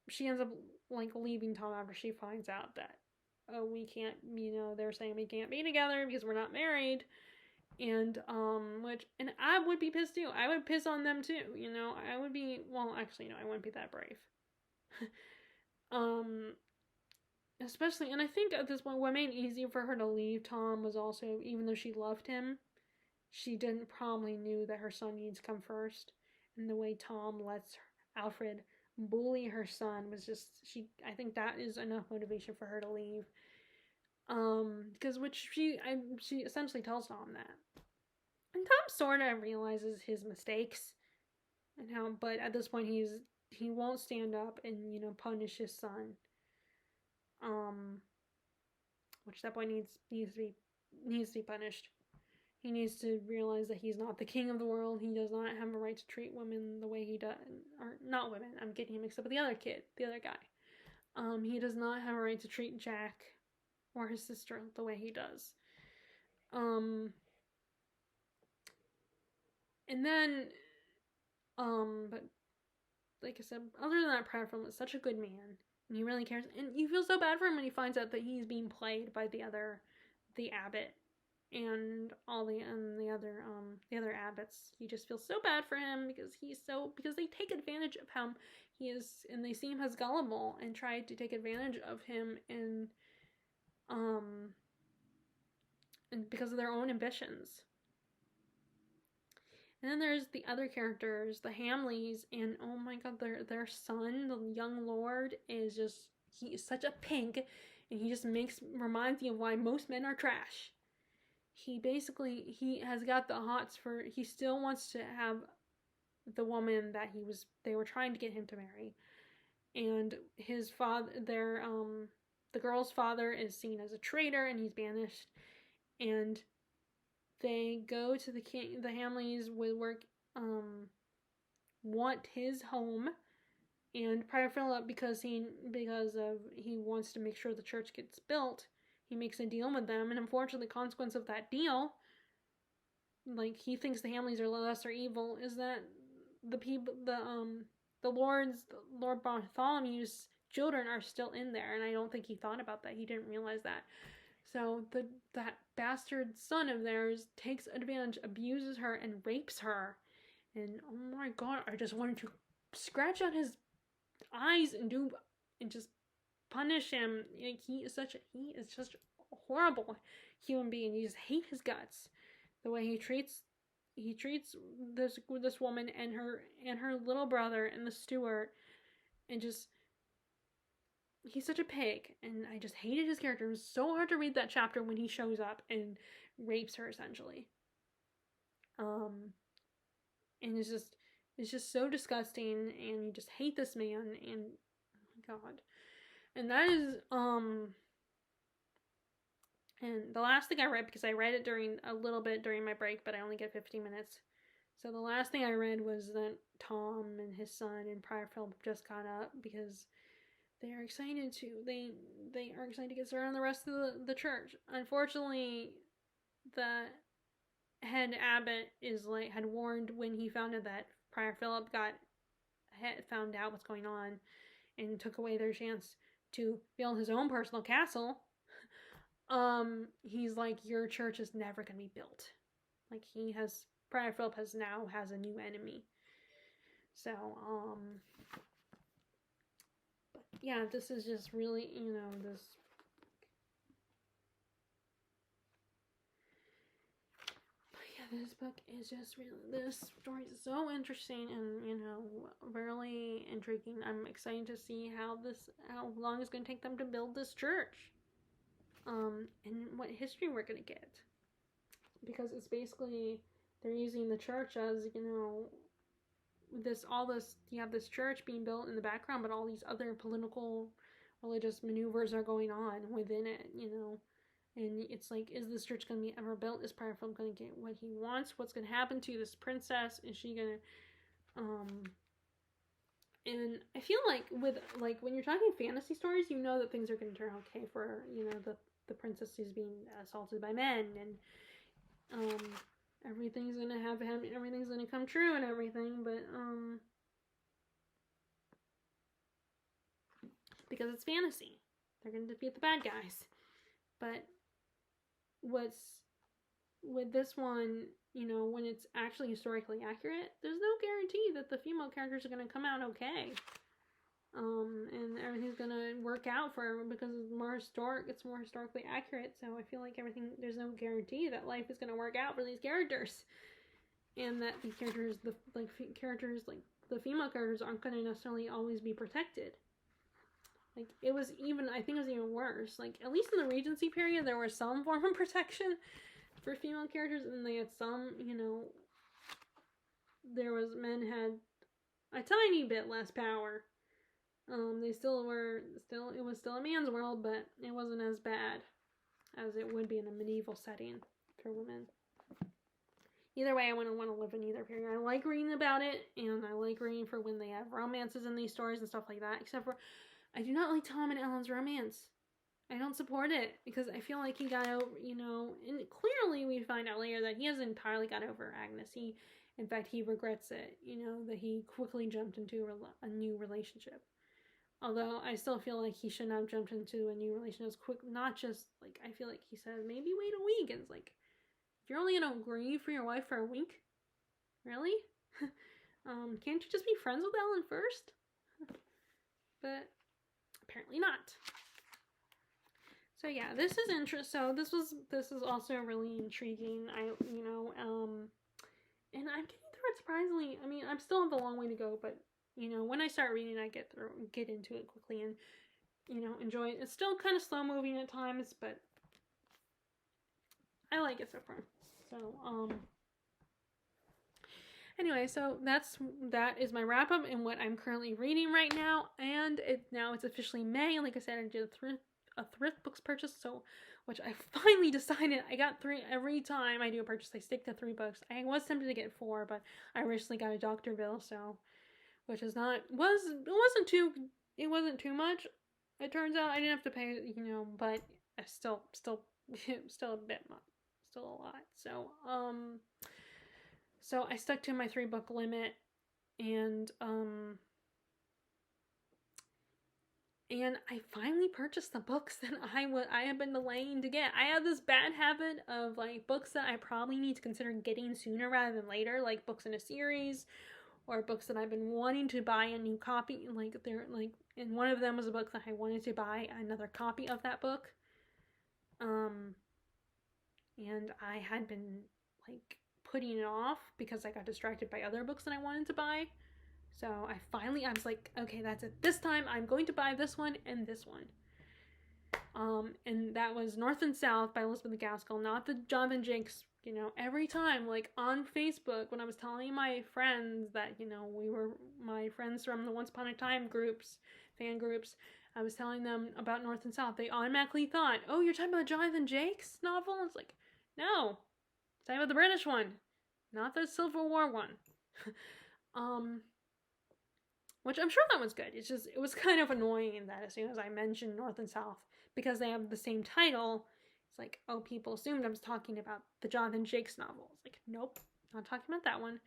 she ends up, like, leaving Tom after she finds out that, oh, we can't, you know, they're saying we can't be together because we're not married. And and I would be pissed too. I would piss on them too, you know. I would be, well, actually, no, I wouldn't be that brave. Especially, and I think at this point, what made it easier for her to leave Tom was also, even though she loved him, she didn't probably knew that her son needs to come first. And the way Tom lets Alfred bully her son was just, I think that is enough motivation for her to leave. Because she essentially tells Tom that. And Tom sort of realizes his mistakes, and how, but at this point he won't stand up and, you know, punish his son. Which at that point needs to be punished. He needs to realize that he's not the king of the world. He does not have a right to treat women the way he does, or not women. I'm getting him mixed up with the other guy. He does not have a right to treat Jack or his sister the way he does. And then, but like I said, other than that, Prattville is such a good man, and he really cares. And you feel so bad for him when he finds out that he's being played by the abbot, and the other abbots. You just feel so bad for him because they take advantage of him. And they see him as gullible and try to take advantage of him, and because of their own ambitions. And then there's the other characters, the Hamleys, and oh my god, their son, the young lord, he is such a pig, and he just reminds you of why most men are trash. He has got the hots he still wants to have the woman that they were trying to get him to marry. And his father, the girl's father is seen as a traitor, and he's banished. And they go to the Hamleys want his home, and Prior Philip, because he wants to make sure the church gets built, he makes a deal with them, and unfortunately, the consequence of that deal, like, he thinks the Hamleys are lesser evil, is that Lord Bartholomew's children are still in there, and I don't think he thought about that. He didn't realize that. So that bastard son of theirs takes advantage, abuses her, and rapes her. And oh my god, I just wanted to scratch out his eyes and just punish him. Like, he is such a horrible human being. You just hate his guts. The way he treats this woman and her little brother and the steward, and just, he's such a pig, and I just hated his character. It was so hard to read that chapter when he shows up and rapes her, essentially. And it's just so disgusting, and you just hate this man, and oh my god. And that is, and the last thing I read, because I read it a little bit during my break, but I only get 15 minutes. So the last thing I read was that Tom and his son and Prior Philip just got up because they are excited to get started on the rest of the church. Unfortunately, the head abbot had warned when he found out that Prior Philip found out what's going on, and took away their chance to build his own personal castle. He's like, your church is never going to be built. Like, Prior Philip has a new enemy. So, but yeah, this is just really, this. But yeah, this book is just really, this story is so interesting and, really intriguing. I'm excited to see how long it's going to take them to build this church. And what history we're going to get. Because it's basically, they're using the church as, you have this church being built in the background, but all these other political, religious maneuvers are going on within it, And it's like, is this church going to be ever built? Is Prior Philip going to get what he wants? What's going to happen to this princess? Is she going to, and I feel like when you're talking fantasy stories, that things are going to turn out okay for, the princess who's being assaulted by men, and everything's gonna everything's gonna come true and everything, but because it's fantasy, they're gonna defeat the bad guys. But with this one, when it's actually historically accurate, there's no guarantee that the female characters are gonna come out okay. And everything's gonna work out for everyone because it's more historically accurate. So I feel like there's no guarantee that life is gonna work out for these characters, and that these characters, the female characters, aren't gonna necessarily always be protected. Like, I think it was even worse. Like, at least in the Regency period, there was some form of protection for female characters, and they had some, men had a tiny bit less power. It was still a man's world, but it wasn't as bad as it would be in a medieval setting for women. Either way, I wouldn't want to live in either period. I like reading about it, and I like reading for when they have romances in these stories and stuff like that, except for, I do not like Tom and Ellen's romance. I don't support it because I feel like he got over, and clearly we find out later that he hasn't entirely got over Agnes. In fact, he regrets it, that he quickly jumped into a new relationship. Although I still feel like he shouldn't have jumped into a new relationship as quick. Not just like, I feel like he said maybe wait a week. And it's like, if you're only gonna grieve for your wife for a week, really? Can't you just be friends with Ellen first? But apparently not. So yeah, this is interesting. So this is also really intriguing. And I'm getting through it surprisingly. I mean, I'm still have a long way to go, but when I start reading, I get into it quickly and enjoy it. It's still kind of slow moving at times, but I like it so far. So anyway, so that is my wrap up and what I'm currently reading right now. And now it's officially May, and like I said, I did a thrift books purchase, which I finally decided. I got 3 every time I do a purchase. I stick to 3 books. I was tempted to get 4, but I recently got a Dr. Bill, so which is not it wasn't too much. It turns out I didn't have to pay, but I still a bit much, still a lot. So I stuck to my 3 book limit, and I finally purchased the books that I have been delaying to get. I have this bad habit of like books that I probably need to consider getting sooner rather than later, like books in a series or books that I've been wanting to buy a new copy. And one of them was a book that I wanted to buy another copy of that book. And I had been like putting it off because I got distracted by other books that I wanted to buy. So I was like, okay, that's it. This time I'm going to buy this one and this one. And that was North and South by Elizabeth Gaskell, not the Jonathan Jakes. Every time, like on Facebook, when I was telling my friends that, we were my friends from the Once Upon a Time fan groups, I was telling them about North and South, they automatically thought, oh, you're talking about Jonathan Jakes novel? It's like, no, I'm talking about the British one, not the Civil War one. Which I'm sure that one's good. It's just, it was kind of annoying that as soon as I mentioned North and South, because they have the same title, it's like, oh, people assumed I was talking about the Jonathan Jakes novel. It's like, nope, not talking about that one.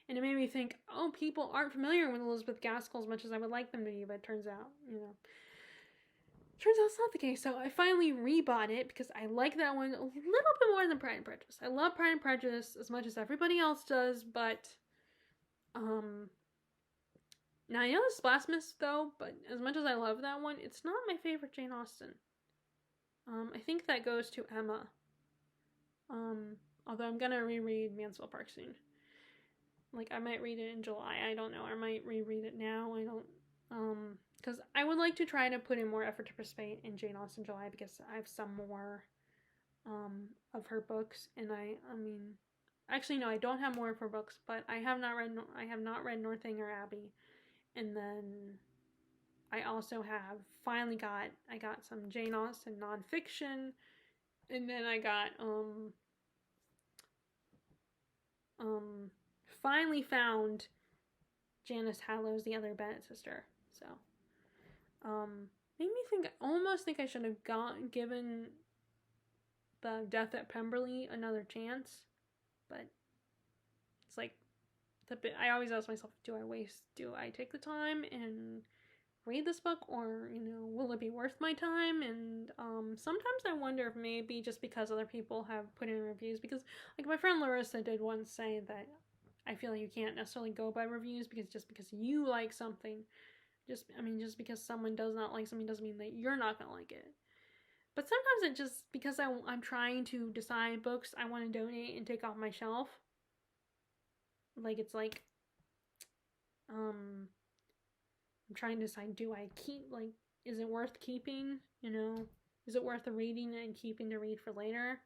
And it made me think, oh, people aren't familiar with Elizabeth Gaskell as much as I would like them to be, but it turns out, it's not the case. So I finally rebought it because I like that one a little bit more than Pride and Prejudice. I love Pride and Prejudice as much as everybody else does, but, now, I know this is blasphemous, though, but as much as I love that one, it's not my favorite Jane Austen. I think that goes to Emma. Although I'm gonna reread Mansfield Park soon. Like, I might read it in July, I don't know. I might reread it now, because I would like to try to put in more effort to participate in Jane Austen July, because I have some more, of her books, and actually, no, I don't have more of her books, but I have not read Northanger Abbey. And then I also I got some Jane Austen nonfiction, and then I got finally found Janice Hallow's The Other Bennet Sister. So made me almost think I should have given the Death at Pemberley another chance, but it's like, I always ask myself, do I take the time and read this book, or, will it be worth my time? And sometimes I wonder if maybe just because other people have put in reviews, because like my friend Larissa did once say that I feel like you can't necessarily go by reviews, because just because you like something, just because someone does not like something doesn't mean that you're not gonna like it. But sometimes it just, because I'm trying to decide books I want to donate and take off my shelf, like, it's like, I'm trying to decide, do I keep, like, is it worth keeping, is it worth the reading and keeping to read for later?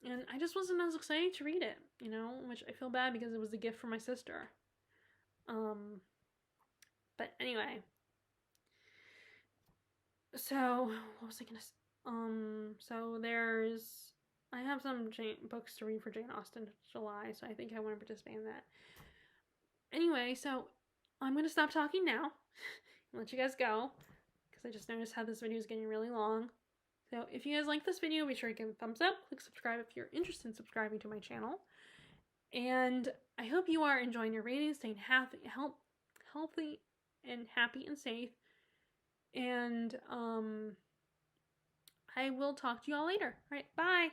And I just wasn't as excited to read it, which I feel bad because it was a gift from my sister. But anyway, so, what was I gonna say? So I have some books to read for Jane Austen July, so I think I want to participate in that. Anyway, so I'm going to stop talking now and let you guys go, because because I just noticed how this video is getting really long. So if you guys like this video, be sure to give it a thumbs up. Click subscribe if you're interested in subscribing to my channel. And I hope you are enjoying your reading, staying healthy and happy and safe. And I will talk to you all later. All right, bye.